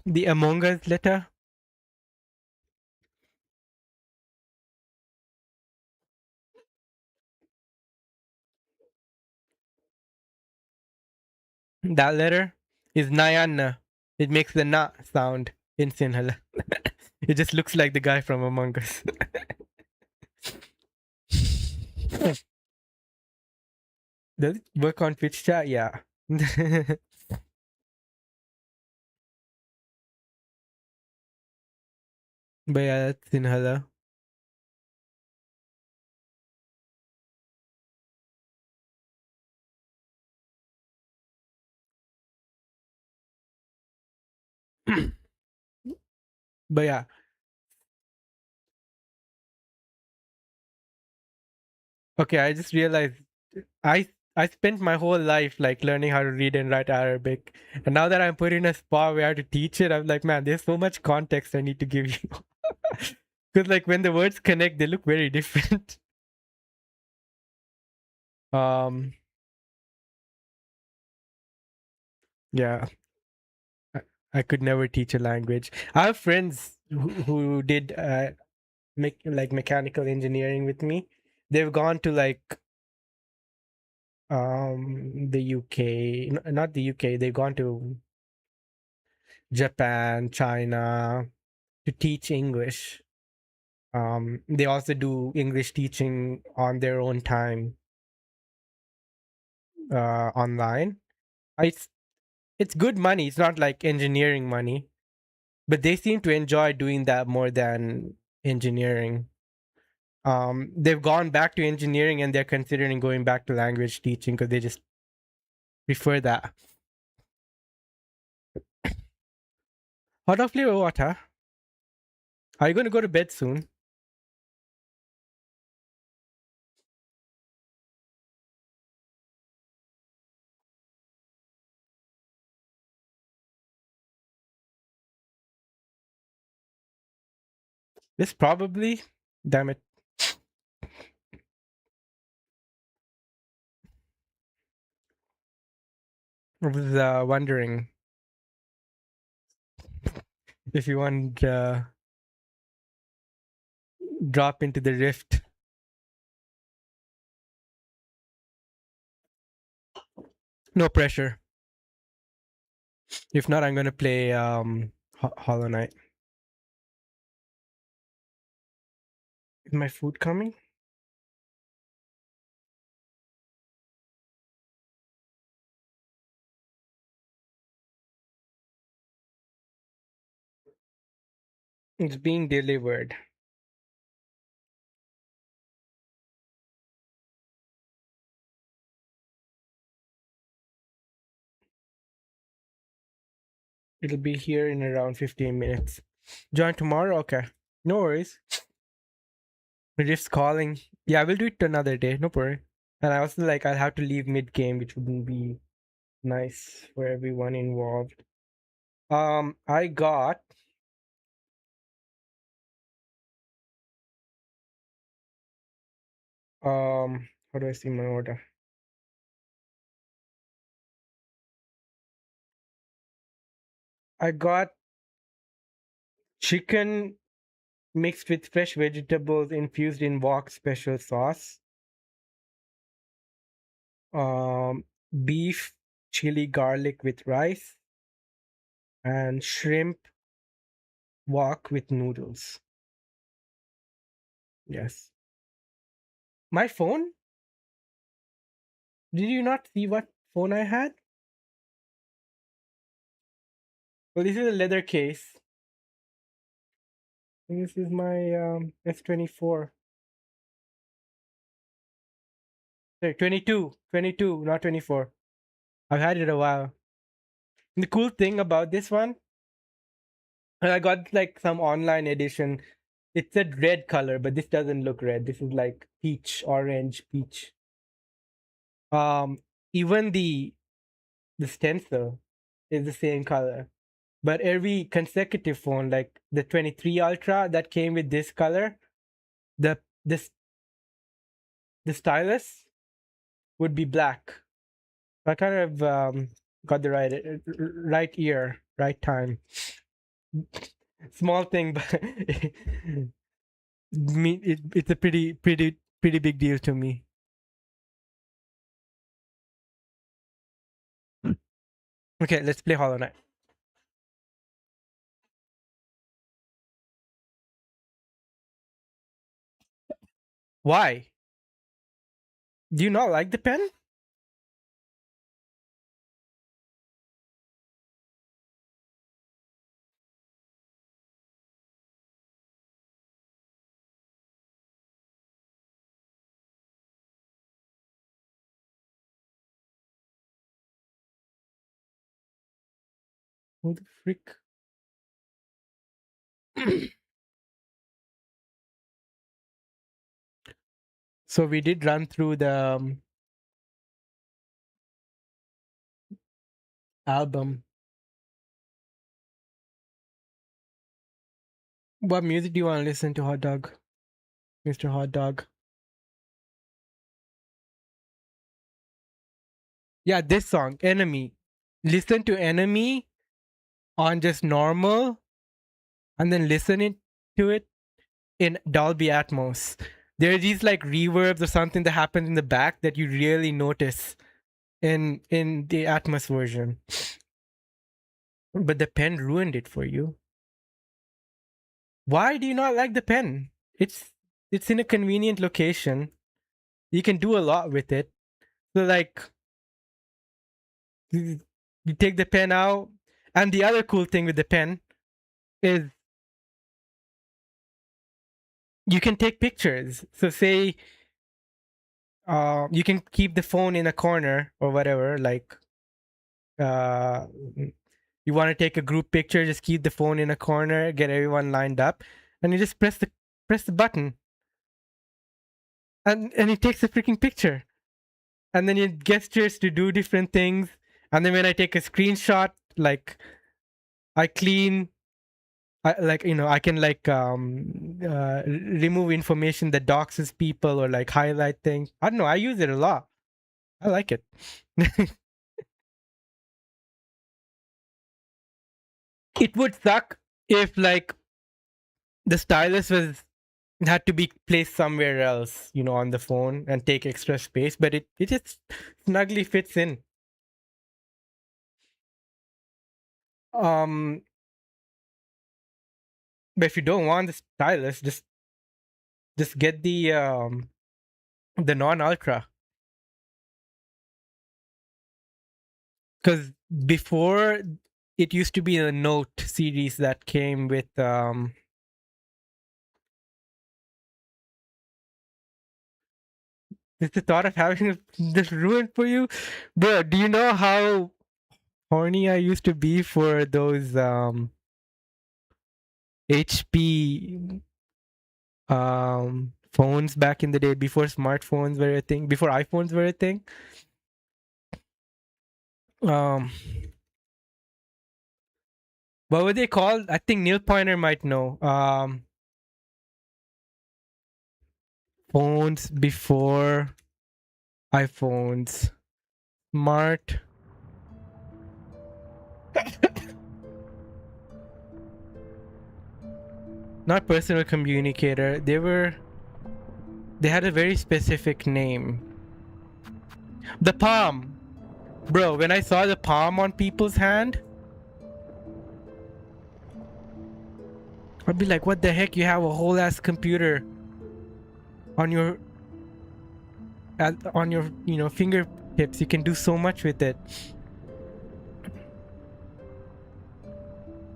The Among Us letter? That letter is Nayanna. It makes the na sound in Sinhala. It just looks like the guy from Among Us. Does it work on Twitch chat? Yeah. But yeah, that's Sinhala. But yeah. Okay, I just realized I spent my whole life like learning how to read and write Arabic. And now that I'm put in a spot where I have to teach it, I'm like, man, there's so much context I need to give you. Because like when the words connect, they look very different. Um yeah. I, I could never teach a language. I have friends who did make like mechanical engineering with me. They've gone to like the UK, not the UK. They've gone to Japan, China to teach English. They also do English teaching on their own time online. It's it's good money. It's not like engineering money, but they seem to enjoy doing that more than engineering. They've gone back to engineering and they're considering going back to language teaching because they just prefer that. Hot of flavor water. Are you going to go to bed soon? This probably. Damn it. I was wondering if you want drop into the rift. No pressure. If not, I'm gonna play Hollow Knight. Is my food coming? It's being delivered. It'll be here in around 15 minutes. Join tomorrow? Okay. No worries. Rift's calling. Yeah, we'll do it another day. No worry. And I also I'll have to leave mid game, which wouldn't be nice for everyone involved. I got how do I see my order? I got chicken mixed with fresh vegetables infused in wok special sauce. Beef chili garlic with rice and shrimp wok with noodles. Yes. My phone? Did you not see what phone I had? Well, this is a leather case. And this is my S24. Sorry, 22, not 24. I've had it a while. And the cool thing about this one, I got some online edition. It's a red color, but this doesn't look red. This is like peach, orange, peach. Even the stencil is the same color. But every consecutive phone, like the 23 Ultra that came with this color, the this the stylus would be black. I kind of got the right ear, right time. Small thing, but it's a pretty big deal to me. Okay, let's play Hollow Knight. Why? Do you not like the pen? Who the frick? So we did run through the album. What music do you want to listen to, Hot Dog? Mr. Hot Dog. Yeah, this song, Enemy. Listen to Enemy on just normal and then to it in Dolby Atmos. There are these reverbs or something that happens in the back that you really notice in the Atmos version. But the pen ruined it for you. Why do you not like the pen? It's in a convenient location. You can do a lot with it. So you take the pen out, and the other cool thing with the pen is you can take pictures. So say you can keep the phone in a corner or whatever, uh you want to take a group picture, just keep the phone in a corner, get everyone lined up, and you just press the button, and it takes a freaking picture, and then it gestures to do different things, and then when I take a screenshot, I clean I can remove information that doxes people or like highlight things. I don't know. I use it a lot. I like it. It would suck if like the stylus was had to be placed somewhere else, on the phone and take extra space, but it just snugly fits in. Um, but if you don't want the stylus, just get the non-ultra, because before it used to be the Note series that came with is the thought of having this ruined for you, bro? Do you know how horny I used to be for those HP phones back in the day, before smartphones were a thing, before iPhones were a thing? um what were they called? I think Neil Pointer might know. Phones before iPhones. Smart. Not personal communicator. They had a very specific name. The palm. Bro, when I saw the palm on people's hand, I'd be like, what the heck? You have a whole ass computer on your fingertips. You can do so much with it.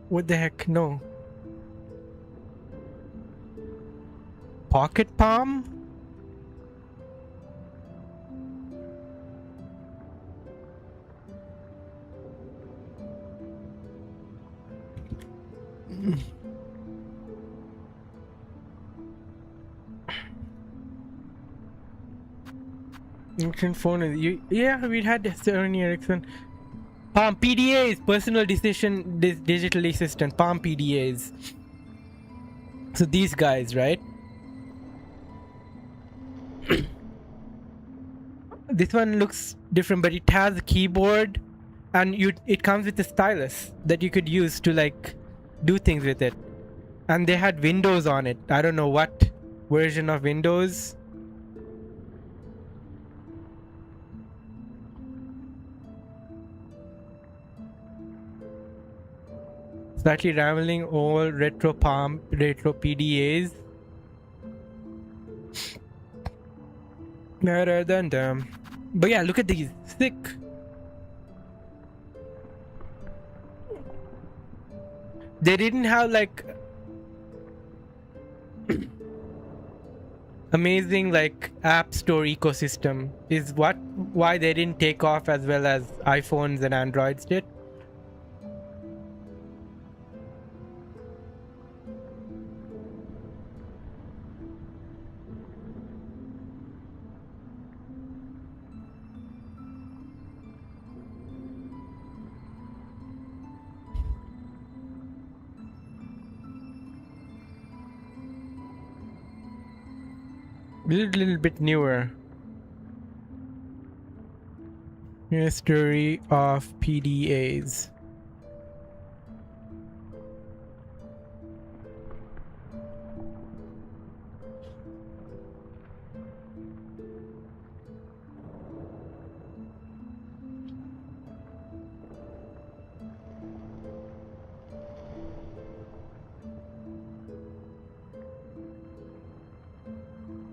What the heck? No. Pocket palm? Ancient phone. Yeah, we had Sony Ericsson. Palm PDAs, personal digital assistant. Palm PDAs. So these guys, right? This one looks different, but it has a keyboard, and it comes with a stylus that you could use to like do things with it. And they had Windows on it. I don't know what version of Windows. Slightly rambling, all retro palm, retro PDAs. Better than them. But yeah, look at these. Sick. They didn't have like amazing like app store ecosystem, is why they didn't take off as well as iPhones and Androids did. Little bit newer. History of PDAs.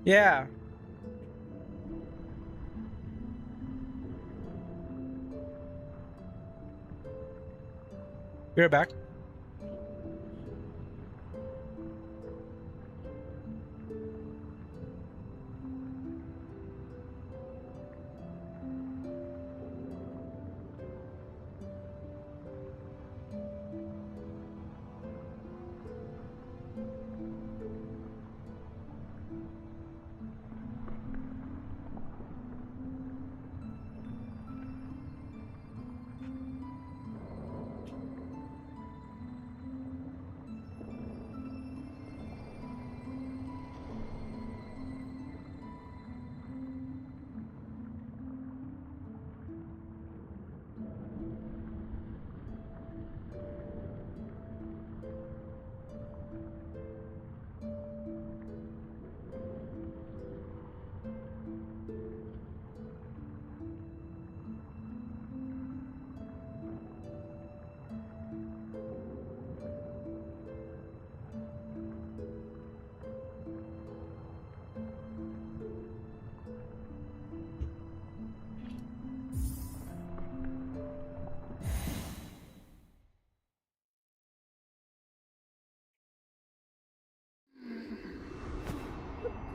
Yeah. We're back.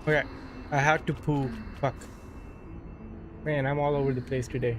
Okay, I had to poo. Fuck. Man, I'm all over the place today.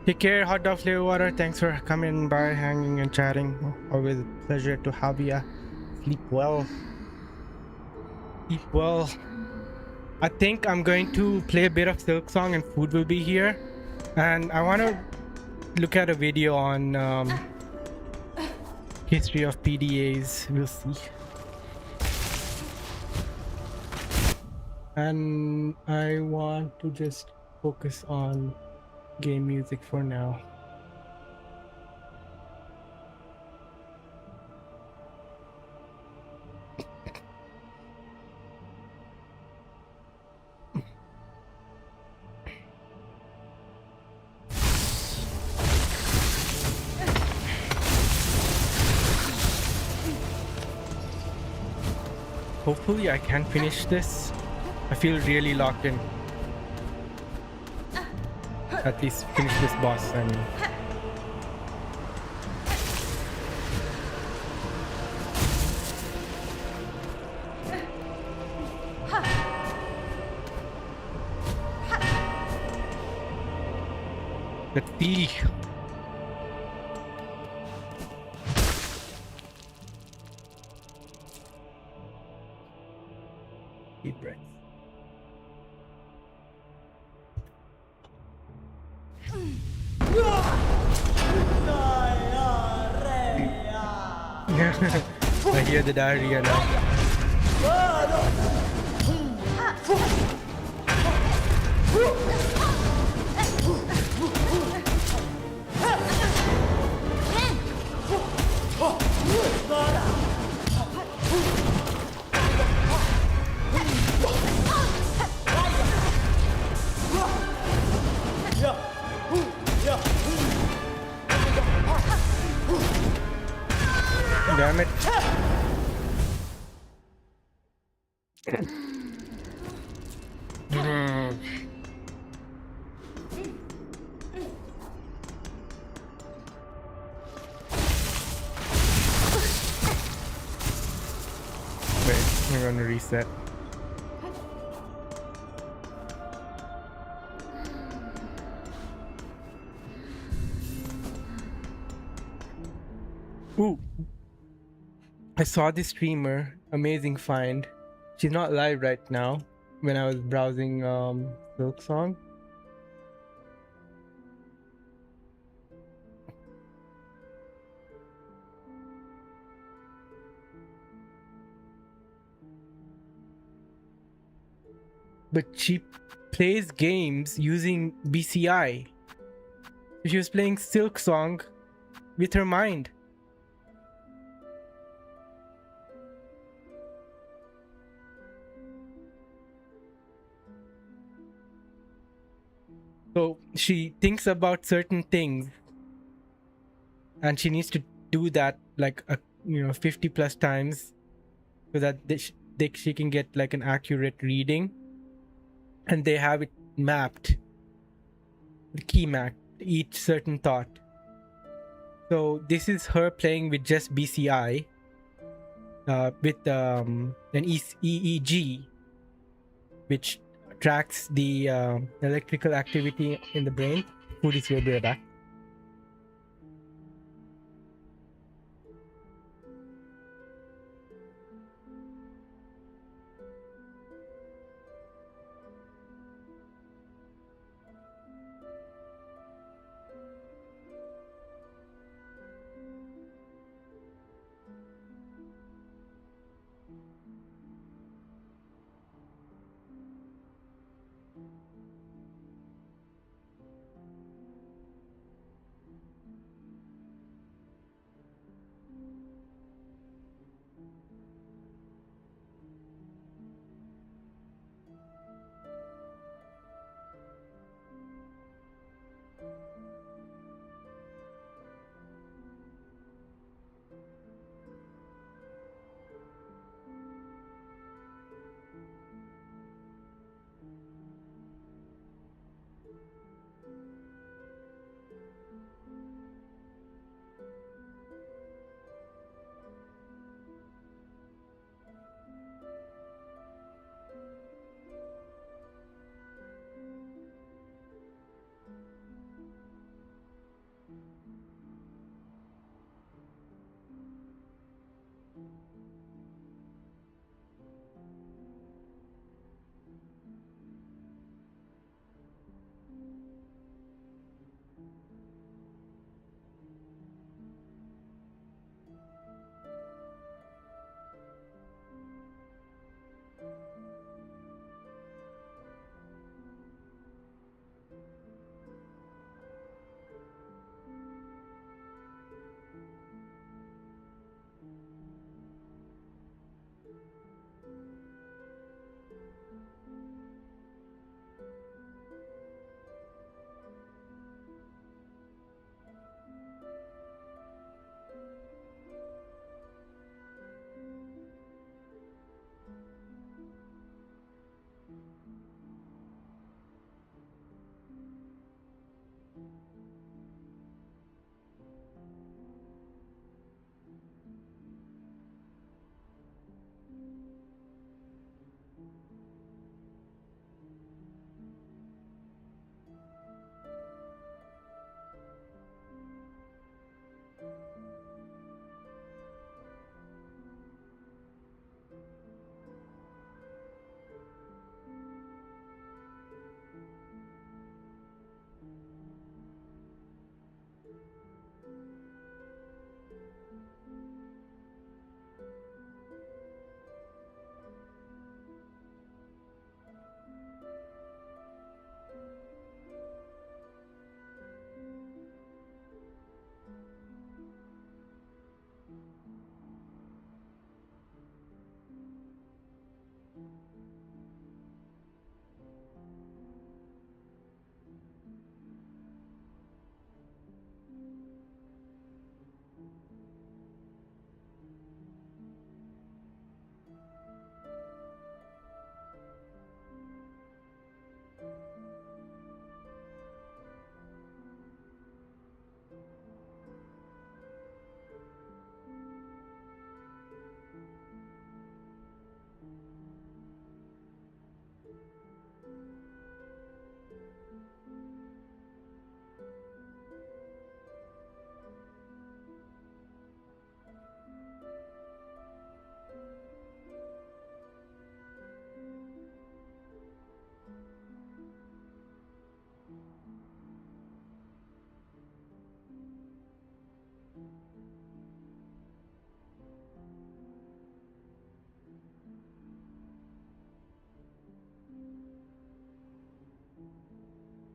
Take care, hot dog flavor water. Thanks for coming by, hanging and chatting. Always a pleasure to have you. Sleep well. Sleep well. I think I'm going to play a bit of Silk Song and food will be here. And I want to look at a video on history of PDAs. We'll see. And I want to just focus on game music for now. Hopefully I can finish this. I feel really locked in. At least finish this boss, I mean. Let's see. Deep breath. I hear the diarrhea now. gonna reset. Ooh, I saw this streamer, amazing find. She's not live right now. When I was browsing Silk Song. But she plays games using BCI. She was playing Silk Song with her mind. So she thinks about certain things, and she needs to do that like 50 plus times, so that she can get like an accurate reading, and they have it mapped, the key mapped each certain thought. So this is her playing with just BCI, with an EEG, which tracks the electrical activity in the brain. Food is here, be right back.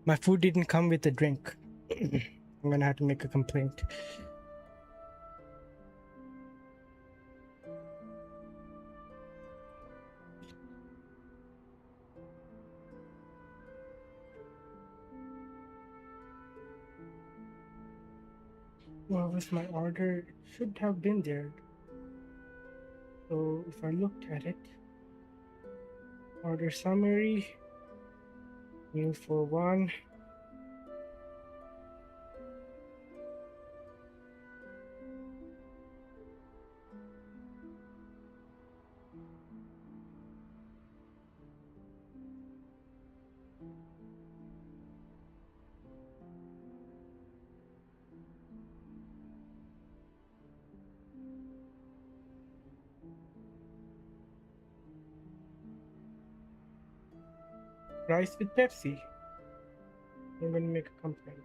My food didn't come with a drink. I'm gonna have to make a complaint. Where was my order? It should have been there. So if I looked at it, order summary, meal for one. Rice with Pepsi. I'm gonna make a complaint.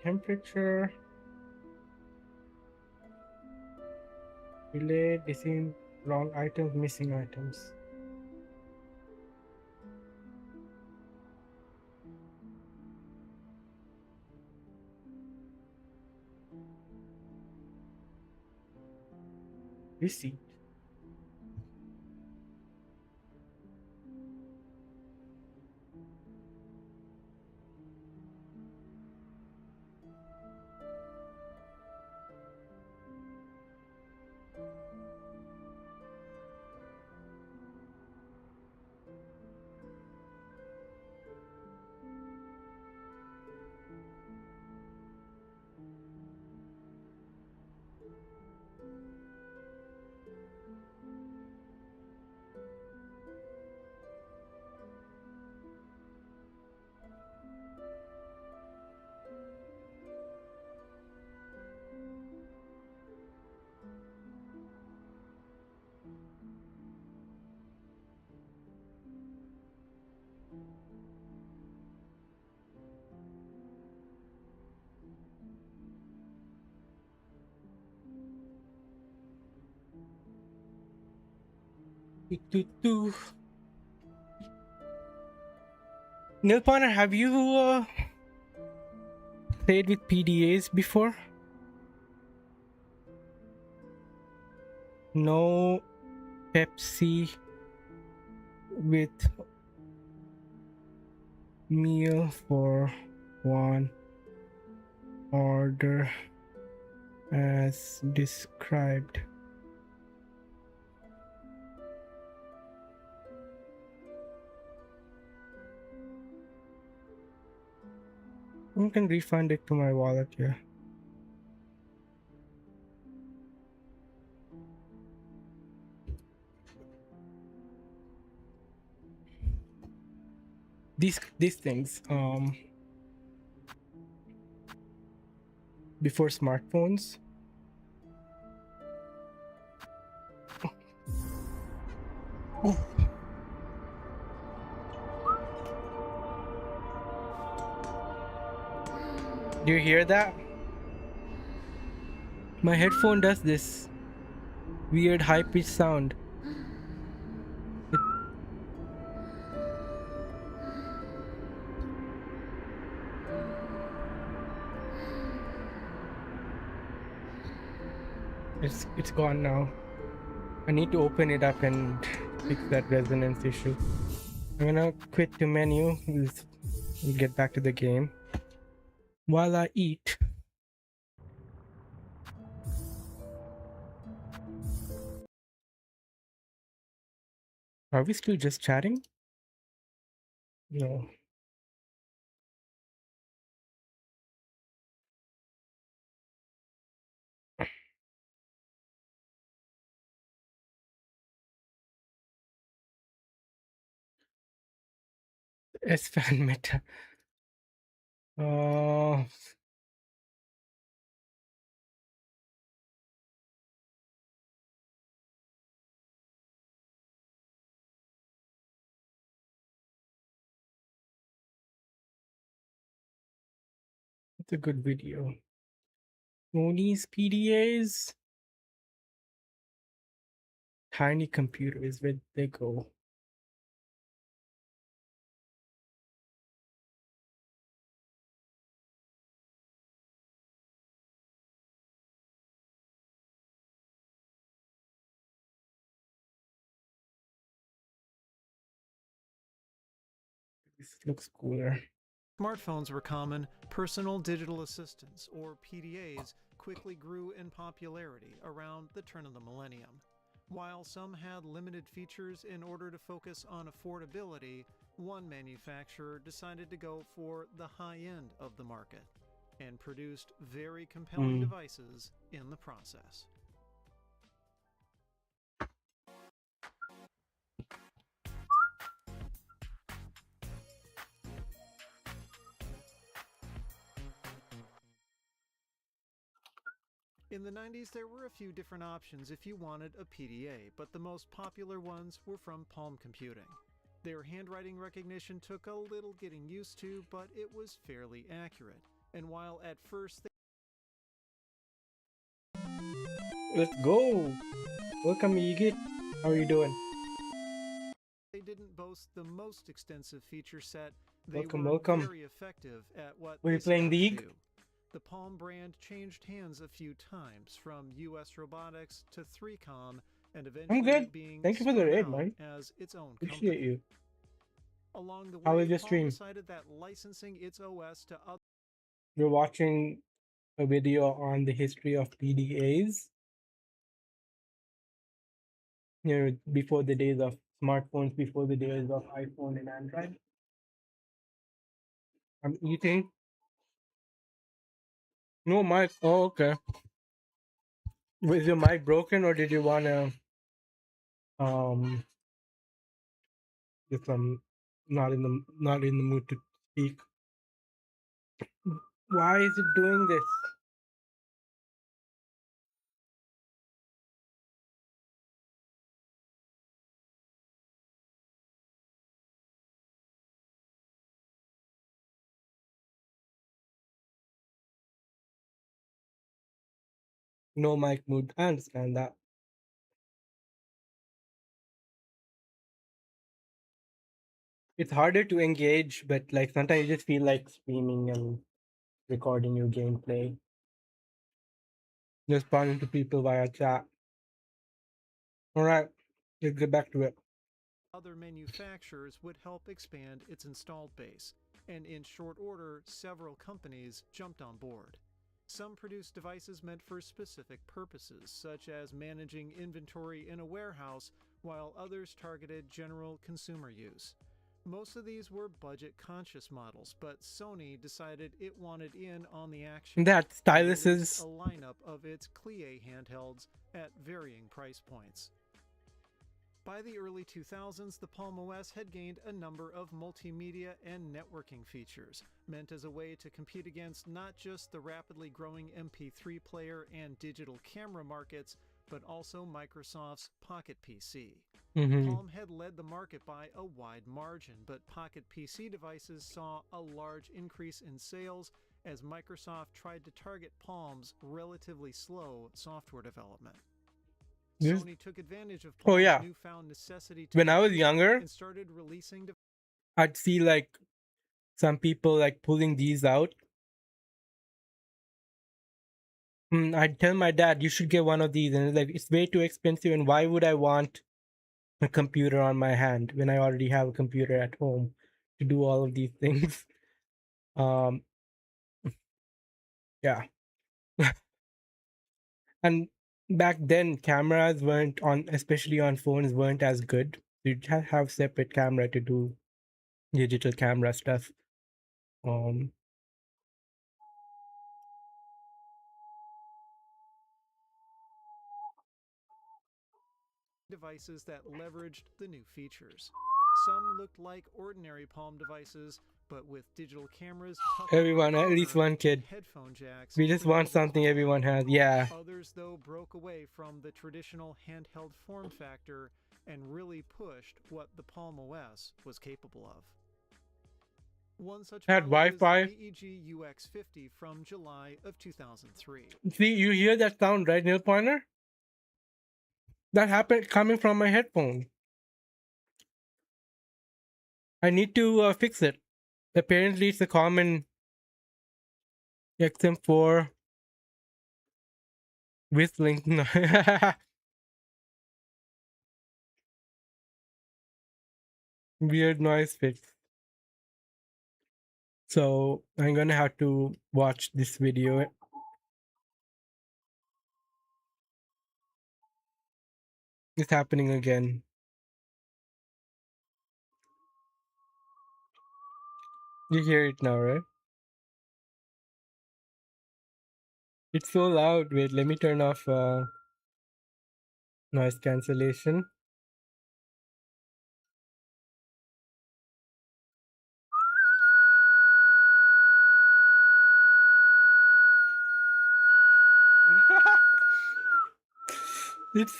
Temperature, delayed, missing, wrong items, missing items. Receipt. Do. Neil Partner, have you played with PDAs before? No Pepsi with meal for one, order as described. I can refund it to my wallet here. These things before smartphones. Oh. Do you hear that? My headphone does this weird high-pitched sound. It's gone now. I need to open it up and fix that resonance issue. I'm gonna quit the menu. We'll get back to the game while I eat. Are we still just chatting? No. S-Fan Meta. Uh, It's a good video. Sony's PDAs. Tiny computers, where they go? This looks cooler. Smartphones were common, personal digital assistants, or PDAs, quickly grew in popularity around the turn of the millennium. While some had limited features in order to focus on affordability, one manufacturer decided to go for the high end of the market and produced very compelling devices in the process. In the 90s, there were a few different options if you wanted a PDA, but the most popular ones were from Palm Computing. Their handwriting recognition took a little getting used to, but it was fairly accurate. And while at first Let's go. Welcome, Yigit. How are you doing? they didn't boast the most extensive feature set, they Welcome, were welcome. very effective at what Were they you playing set out to League? do. The Palm brand changed hands a few times, from US Robotics to 3Com, and eventually good. being Thank you for the spun raid, out Mike. as its own Appreciate company. you. Along the How way, was your Palm stream? decided that licensing its OS to other You're watching a video on the history of PDAs. You know, before the days of smartphones, before the days of iPhone and Android. I'm eating. No mic. Oh, okay. Was your mic broken, or did you wanna if I'm not in the mood to speak? Why is it doing this? No mic mood. I understand that. It's harder to engage, but like sometimes you just feel like streaming and recording your gameplay. Responding to people via chat. All right, let's get back to it. other manufacturers would help expand its installed base, and in short order, several companies jumped on board. Some produced devices meant for specific purposes, such as managing inventory in a warehouse, while others targeted general consumer use. Most of these were budget-conscious models, but Sony decided it wanted in on the action. That stylus Released is a lineup of its Clie handhelds at varying price points. By the early 2000s, the Palm OS had gained a number of multimedia and networking features, meant as a way to compete against not just the rapidly growing MP3 player and digital camera markets, but also Microsoft's Pocket PC. Palm had led the market by a wide margin, but Pocket PC devices saw a large increase in sales as Microsoft tried to target Palm's relatively slow software development. Sony took advantage of Palm's newfound necessity to when I was younger and started releasing I'd see like some people like pulling these out. I'd tell my dad, you should get one of these, and it's like, it's way too expensive, and why would I want a computer on my hand when I already have a computer at home to do all of these things? um yeah. And back then cameras weren't on, especially on phones, weren't as good. You'd have separate camera to do digital camera stuff. um devices that leveraged the new features. Some looked like ordinary Palm devices, but with digital cameras, everyone, at least one kid, headphone jacks. we just want something everyone has. Yeah. Others, though, broke away from the traditional handheld form factor and really pushed what the Palm OS was capable of. One such Had model is the Wi-Fi. AEG UX50 from July of 2003. See, you hear that sound, right, Neil Pointer? That happened coming from my headphone. I need to fix it. Apparently, it's a common XM4 whistling. Weird noise fix. So I'm gonna have to watch this video. It's happening again. You hear it now, right? It's so loud. Wait, let me turn off noise cancellation. It's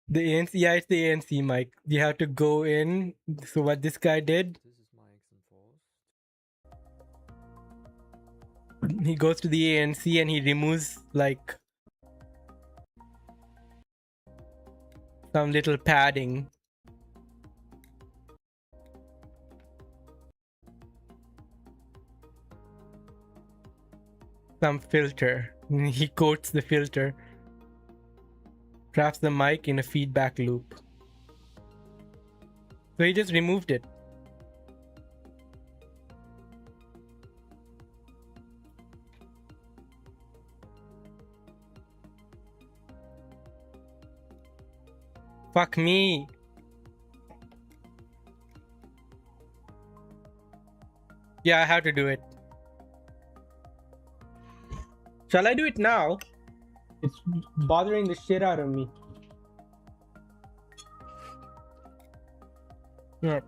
the ANC. Yeah, it's the ANC mic. You have to go in. So what this guy did? He goes to the ANC and he removes like some little padding, some filter. He coats the filter, traps the mic in a feedback loop. So he just removed it. Fuck me. Yeah, I have to do it. Shall I do it now? It's bothering the shit out of me. Yeah.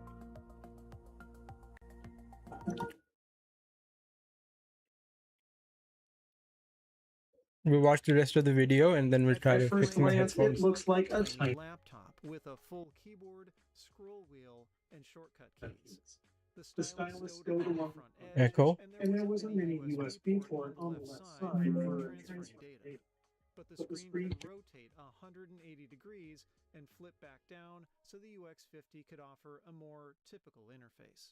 We'll watch the rest of the video and then we'll try to fix my headphones. It looks like a tiny laptop with a full keyboard, scroll wheel, and shortcut keys. The stylus stowed along the front edge, Echo. and there was a mini USB port on the left side for transferring data. But the screen could rotate 180 degrees and flip back down so the UX50 could offer a more typical interface.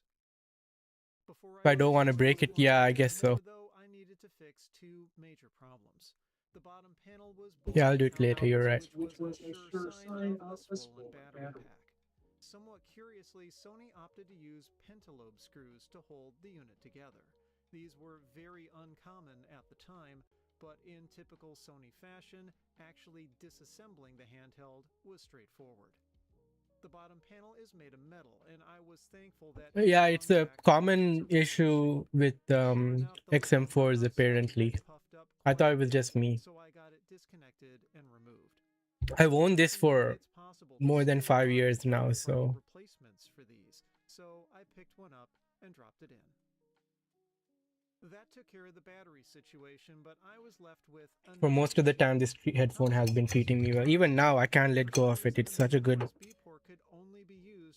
If I don't want to break it, yeah, I guess so. Though I needed to fix two major problems. The bottom panel was Yeah, I'll do it later, you're right. which was a sure sign of a swollen battery pack. Somewhat curiously, Sony opted to use pentalobe screws to hold the unit together. These were very uncommon at the time, but in typical Sony fashion, actually disassembling the handheld was straightforward. The bottom panel is made of metal, and I was thankful that Yeah, it's a common issue with XM4s apparently. I thought it was just me. So I got it disconnected and removed. I've owned this for more than 5 years now, so replacements for these. So I picked one up and dropped it in. That took care of the battery situation, but I was left with for most of the time this headphone has been treating me well. Even now I can't let go of it. It's such a good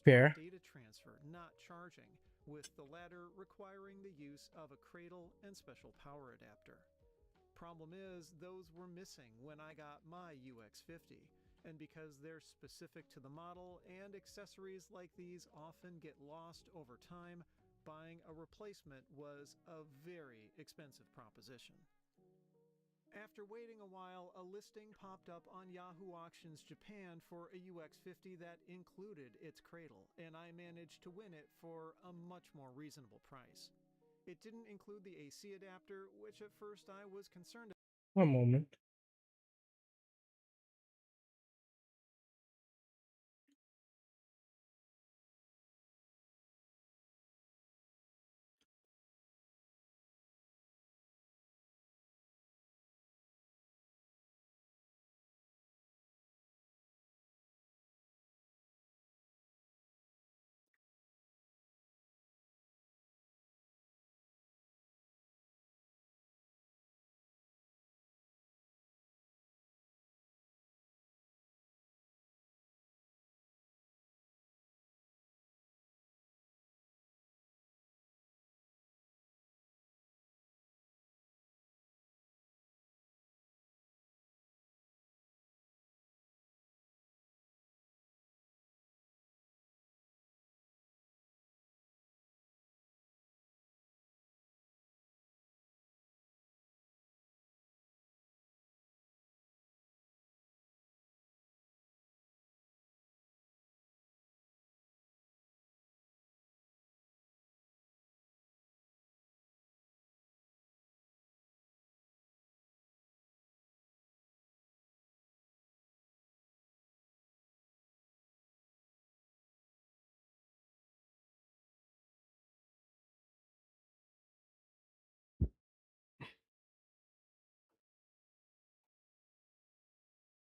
pair. Data transfer, not charging, with the latter requiring the use of a cradle and special power adapter. Problem is, those were missing when I got my UX50, and because they're specific to the model and accessories like these often get lost over time, buying a replacement was a very expensive proposition. After waiting a while, a listing popped up on Yahoo Auctions Japan for a UX50 that included its cradle, and I managed to win it for a much more reasonable price. It didn't include the AC adapter, which at first I was concerned about. One moment.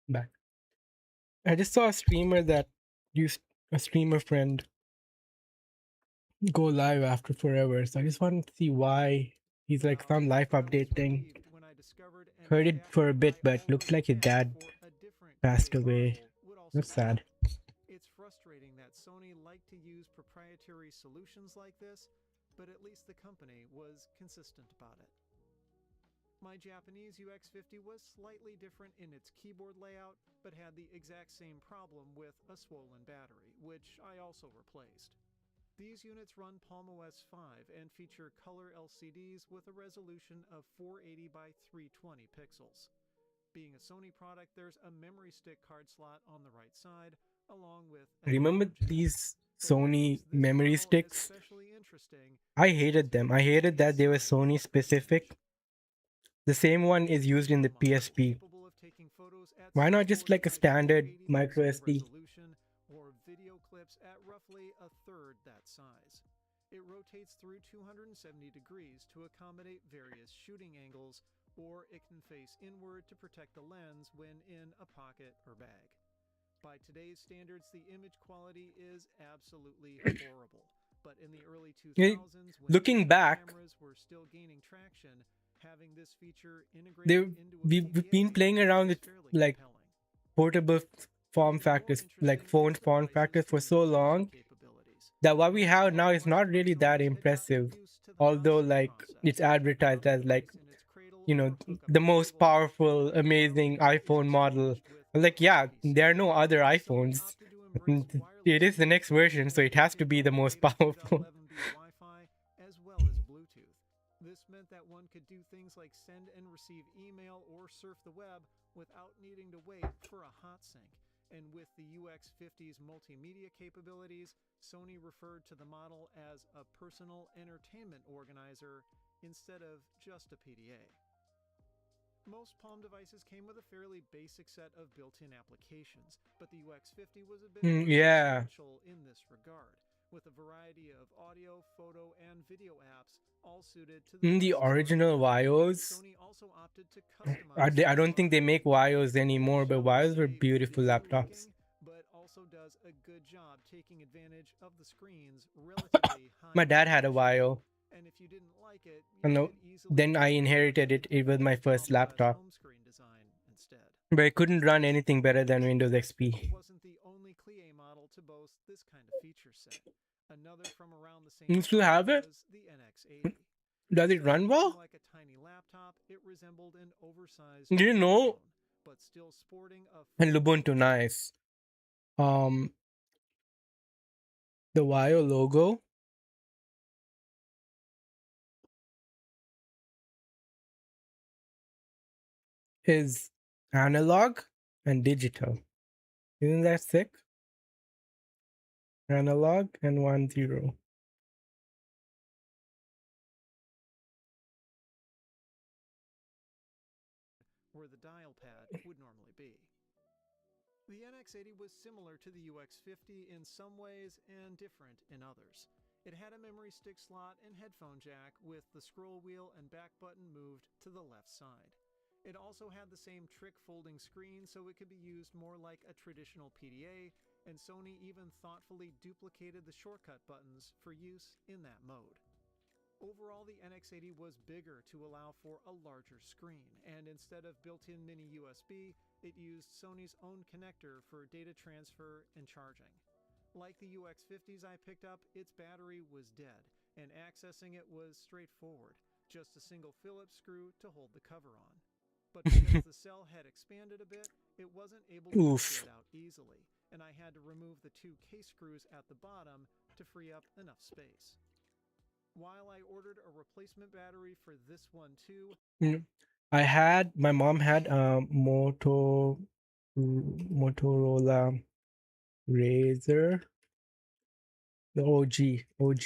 back. I just saw a streamer that used a streamer friend go live after forever. So I just wanted to see why he's like some life update thing. Heard it for a bit, but looked like his dad passed away. That's sad. It's frustrating that Sony liked to use proprietary solutions like this, but at least the company was consistent about it. My Japanese UX50 was slightly different in its keyboard layout, but had the exact same problem with a swollen battery, which I also replaced. These units run PalmOS 5 and feature color LCDs with a resolution of 480 by 320 pixels. Being a Sony product, there's a memory stick card slot on the right side, along with a Remember jack. these But what Sony makes this memory model sticks? especially interesting I is hated its them. I hated that they were PSP Sony specific. The same one is used in the PSP. capable of taking photos at Why not just 640 like a by standard 480 micro pixel SD? resolution or video clips at roughly a third that size. It rotates through 270 degrees to accommodate various shooting angles, or it can face inward to protect the lens when in a pocket or bag. By today's standards, the image quality is absolutely horrible. But in the early 2000s, when Looking digital back, cameras were still gaining traction, having this feature integrated into a we've been PDA playing around was with fairly like compelling. portable form factors, like phone form factors for so long that what we have now is not really that impressive. Although like it's advertised as like, you know, the most powerful, amazing iPhone model. Like, yeah, there are no other iPhones. It is the next version, so it has to be the most powerful. Wi-Fi as well as Bluetooth. This meant that one could do things like send and receive email or surf the web without needing to wait for a hot sync. And with the UX50's multimedia capabilities, Sony referred to the model as a personal entertainment organizer instead of just a PDA. Most Palm devices came with a fairly basic set of built-in applications, but the UX50 was a bit more Yeah. substantial in this regard, with a variety of audio, photo, and video apps, all suited to the In the device's original architecture. Vios, Sony also opted to customize I don't think they make Vios anymore, but Vios were beautiful laptops. but also does a good job taking advantage of the screen's relatively high My dad had a Vio, and if you didn't like it, you and could easily then I inherited it. It was my first laptop, home screen design instead. but it couldn't run anything better than Windows XP. Wasn't the only Clie model to boast this kind of feature set. Another from around the same You still have it? was the NX80. Does it run well? Like a tiny laptop, it resembled an oversized Do you know? phone, but still sporting a And Ubuntu, nice. The Vio logo is analog and digital. Isn't that sick? Analog and 1-0. where the dial pad would normally be. The NX80 was similar to the UX50 in some ways and different in others. It had a memory stick slot and headphone jack with the scroll wheel and back button moved to the left side. It also had the same trick folding screen so it could be used more like a traditional PDA, and Sony even thoughtfully duplicated the shortcut buttons for use in that mode. Overall, the NX80 was bigger to allow for a larger screen, and instead of built-in mini USB, it used Sony's own connector for data transfer and charging. Like the UX50s I picked up, its battery was dead, and accessing it was straightforward, just a single Phillips screw to hold the cover on. But because the cell had expanded a bit, it wasn't able to get out easily, and I had to remove the two case screws at the bottom to free up enough space. While I ordered a replacement battery for this one too, my mom had a Motorola Razr, the OG,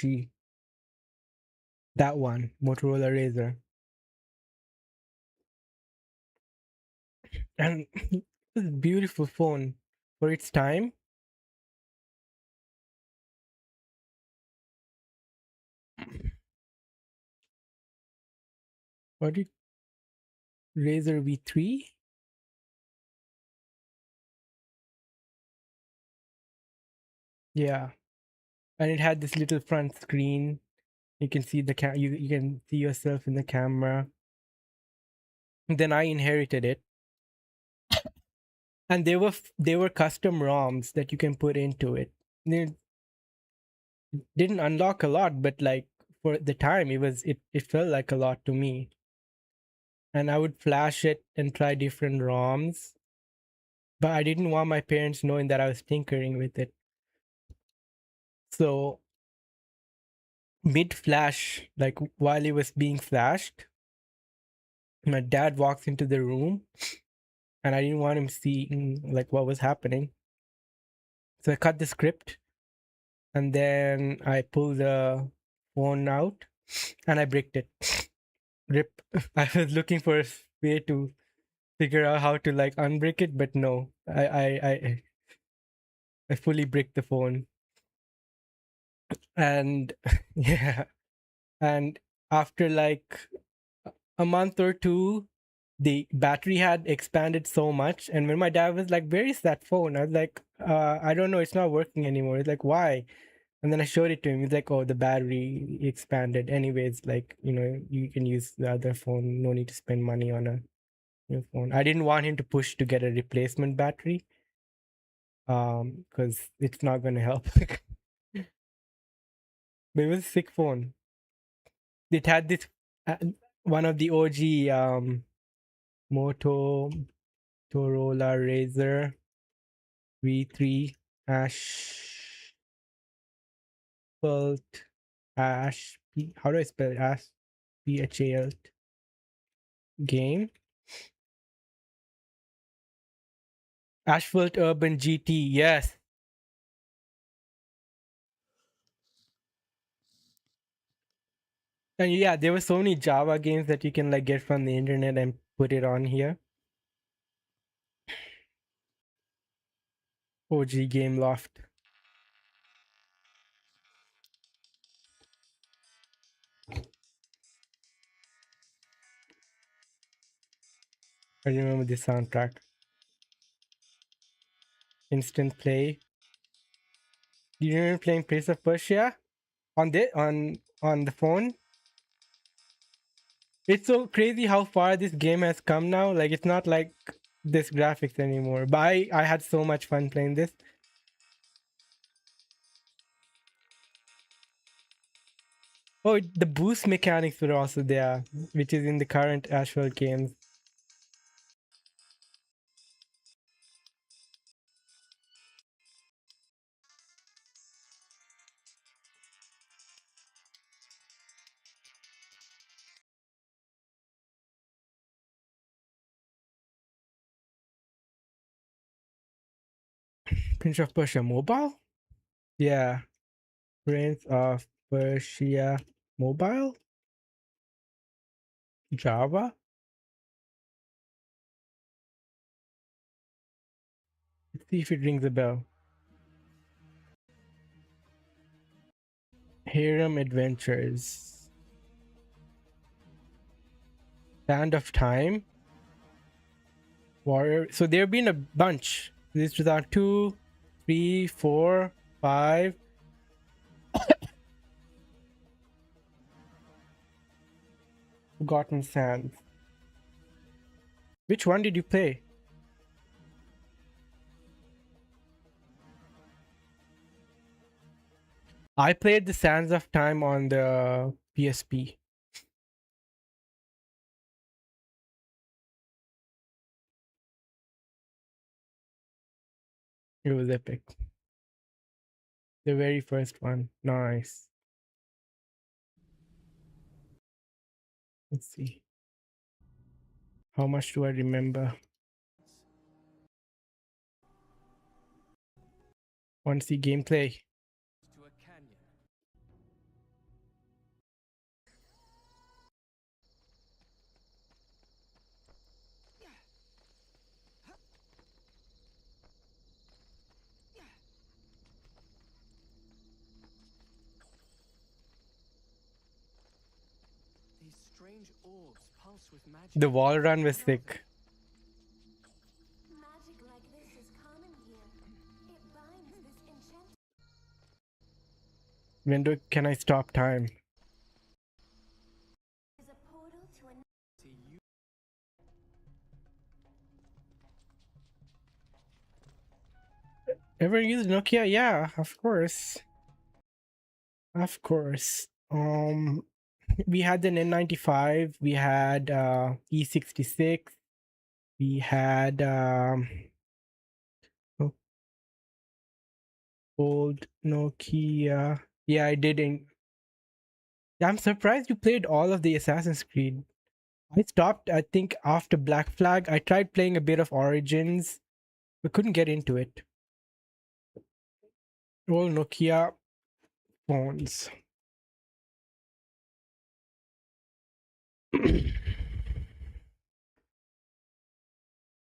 that one, Motorola Razr, and it's a beautiful phone for its time. What did Razr V3? Yeah, and it had this little front screen. You can see the you can see yourself in the camera. And then I inherited it, and they were custom ROMs that you can put into it. They didn't unlock a lot, but like for the time, it felt like a lot to me. And I would flash it and try different ROMs, but I didn't want my parents knowing that I was tinkering with it. So mid flash, like while it was being flashed, my dad walks into the room, and I didn't want him seeing like what was happening. So I cut the script, and then I pulled the phone out, and I bricked it. Rip. I was looking for a way to figure out how to like unbrick it, but no, I fully bricked the phone, and yeah, and after like a month or two, the battery had expanded so much. And when my dad was like, "Where is that phone?" I was like, I don't know, it's not working anymore." He's like, "Why?" And then I showed it to him. He's like, "Oh, the battery expanded. Anyways, like, you can use the other phone. No need to spend money on a new phone." I didn't want him to push to get a replacement battery, because it's not going to help. But it was a sick phone. It had this uh, one of the OG Motorola Razr V3 Asphalt how do I spell it? PHAL game. Asphalt Urban GT, yes. And yeah, there were so many Java games that you can like get from the internet and put it on here. OG Game Loft. I remember the soundtrack. Instant play. Do you remember playing Prince of Persia on the phone? It's so crazy how far this game has come now. Like it's not like this graphics anymore. But I had so much fun playing this. Oh, the boost mechanics were also there, which is in the current Asphalt games. Prince of Persia Mobile? Yeah. Prince of Persia Mobile? Java? Let's see if it rings a bell. Harem Adventures. Land of Time. Warrior. So there have been a bunch. This was our 2, 3, 4, 5. Forgotten Sands. Which one did you play? I played the Sands of Time on the PSP. It was epic. The very first one. Nice. Let's see. How much do I remember? Want to see gameplay? To a canyon. These strange orbs pulse with magic. The wall run was sick. Magic like this is common here. It binds this enchantment. can I stop time? See you. Ever used Nokia? Yeah, of course. Of course. We had an N95, we had E66, we had oh, old Nokia. Yeah, I did. I'm surprised you played all of the Assassin's Creed. I stopped, I think, after Black Flag. I tried playing a bit of Origins, but couldn't get into it. All Nokia phones.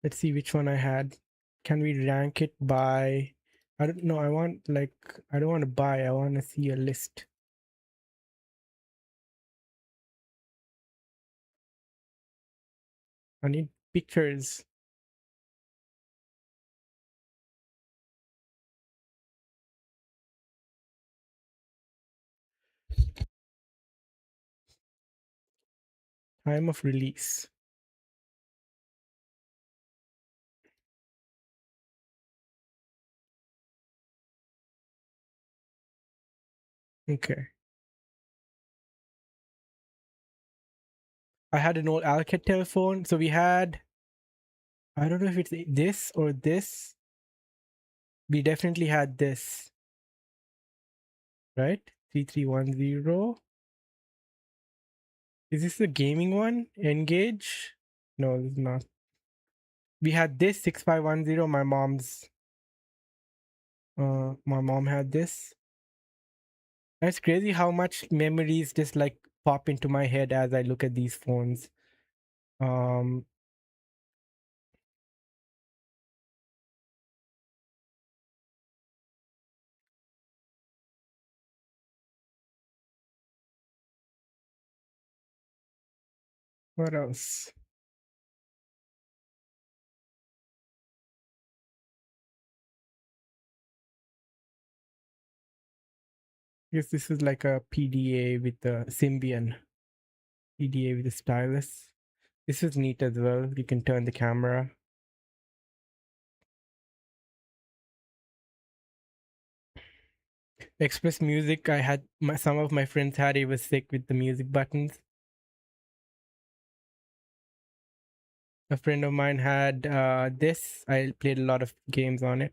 Let's see which one I had. Can we rank it by? I don't know. I don't want to buy. I want to see a list. I need pictures. Time of release. Okay. I had an old Alcatel phone. So we had, I don't know if it's this or this. We definitely had this, right? 3310. Is this the gaming one? Engage? No, this is not. We had this 6510. My mom had this. And it's crazy how much memories just like pop into my head as I look at these phones. Um, what else? I guess this is like a PDA with a Symbian. PDA with a stylus. This is neat as well. You can turn the camera. Express Music. I had some of my friends had it was sick with the music buttons. A friend of mine had this. I played a lot of games on it.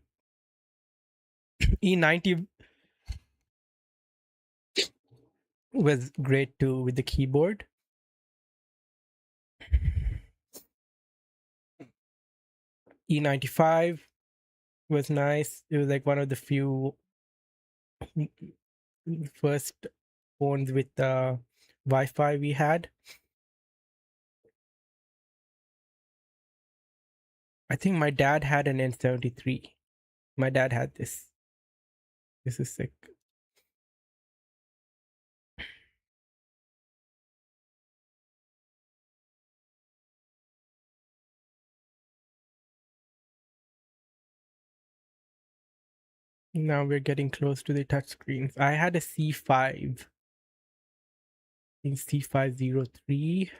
E90 was great too with the keyboard. E95 was nice. It was like one of the few first phones with Wi-Fi we had. I think my dad had an N73. My dad had this. This is sick. Now we're getting close to the touchscreens. I had a C5. I think C503.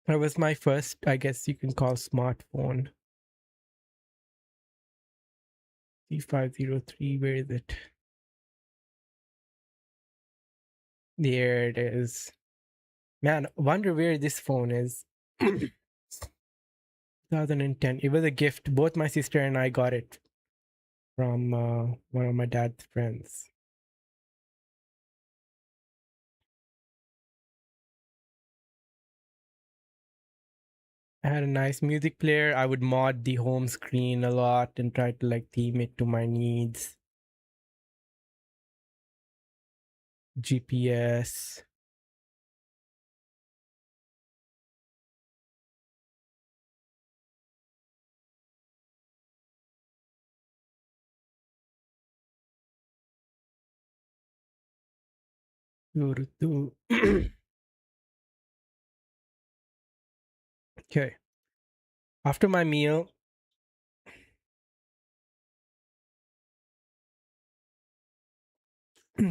That was my first, I guess you can call smartphone. C503, where is it? There it is. Man, wonder where this phone is. 2010. It was a gift. Both my sister and I got it from one of my dad's friends. I had a nice music player. I would mod the home screen a lot and try to like theme it to my needs. GPS. Okay. After my meal,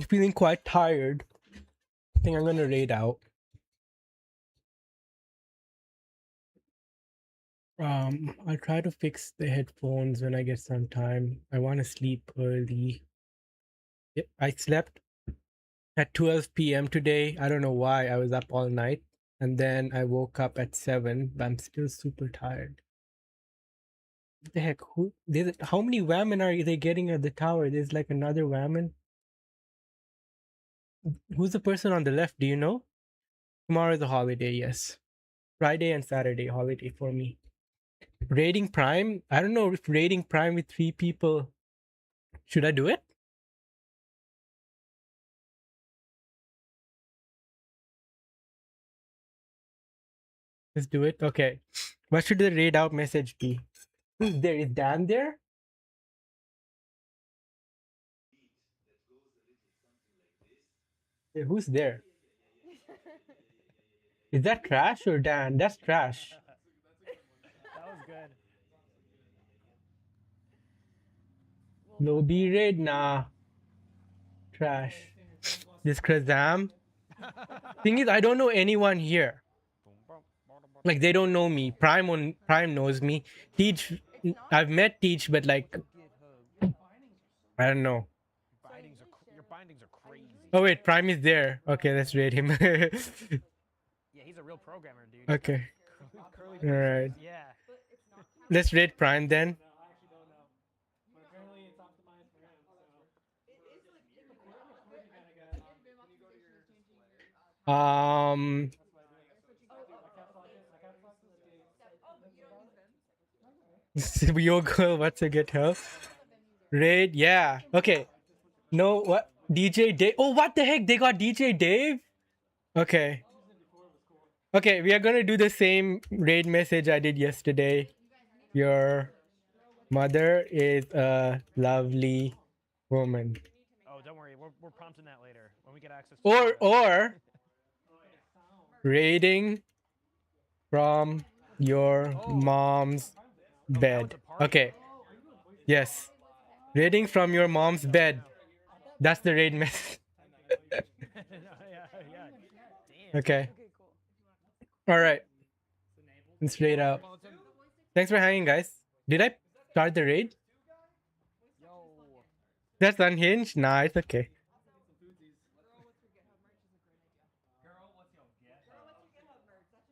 Feeling quite tired. I think I'm gonna raid out. I'll try to fix the headphones when I get some time. I want to sleep early. Yep, I slept at 12 p.m. today. I don't know why. I was up all night. And then I woke up at 7, but I'm still super tired. What the heck? How many women are they getting at the tower? There's like another woman. Who's the person on the left? Do you know? Tomorrow is a holiday, yes. Friday and Saturday, holiday for me. Raiding Prime? I don't know if raiding Prime with 3 people. Should I do it? Let's do it. Okay. What should the raid out message be? Who's there? Is Dan there? Yeah, who's there? Is that Trash or Dan? That's Trash. That was good. Lobby raid? Nah. Trash. This Krazam. Thing is, I don't know anyone here. Like, they don't know me. Prime knows me. Teach, I've met Teach, but like, I don't know. Your bindings are crazy. Oh wait, Prime is there. Okay, let's raid him. Yeah, he's a real programmer, dude. Okay. Curly All right. Yeah. Let's raid Prime then. Yoga, what's a get help? Raid, yeah. Okay. No, what? DJ Dave. Oh, what the heck? They got DJ Dave? Okay. Okay, we are gonna do the same raid message I did yesterday. Your mother is a lovely woman. Oh, don't worry. We're prompting that later when we get access to Or raiding from your mom's bed. Okay. Yes. Raiding from your mom's bed. That's the raid message. yeah. Damn. Okay. All right. Let's raid out. Thanks for hanging, guys. Did I start the raid? Yo. That's unhinged? Nah, it's okay.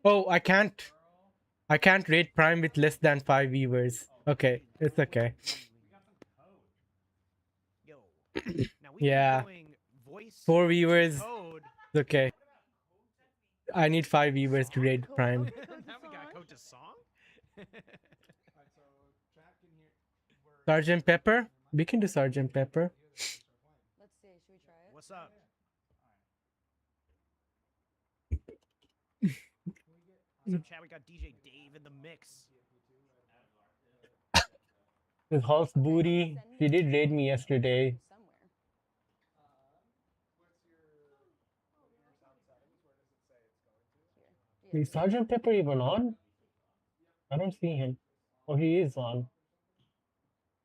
Oh, I can't raid Prime with less than 5 viewers. Okay, it's okay. Yo. Now we Yeah. doing voice 4 viewers. code. It's okay. I need 5 viewers to raid Prime. Now we got code to song. Sergeant Pepper? We can do Sergeant Pepper. Let's see. Should we try it? What's up? What's up, chat? We got DJ Dave in the mix. This Hulk's booty. She did raid me yesterday. Somewhere. Is Sergeant Pepper even on? I don't see him. Oh, he is on.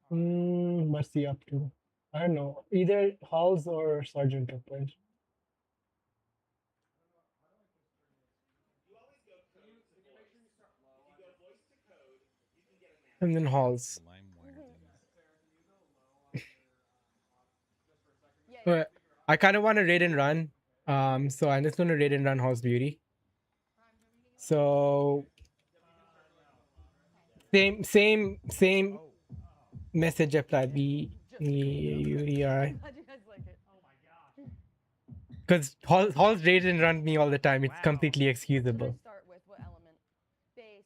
What's he up to? I don't know. Either Halls or Sergeant Pepper. And then Halls. But I kind of want to raid and run. So I'm just going to raid and run Halls Beauty. So same message applied. Because Halls raid and run me all the time. It's completely excusable. Start with what element? Bass.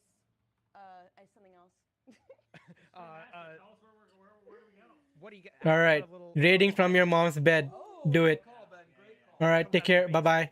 Something else. What do you got? All right. Raiding from your mom's bed. Do it. All right. Take care. Bye bye.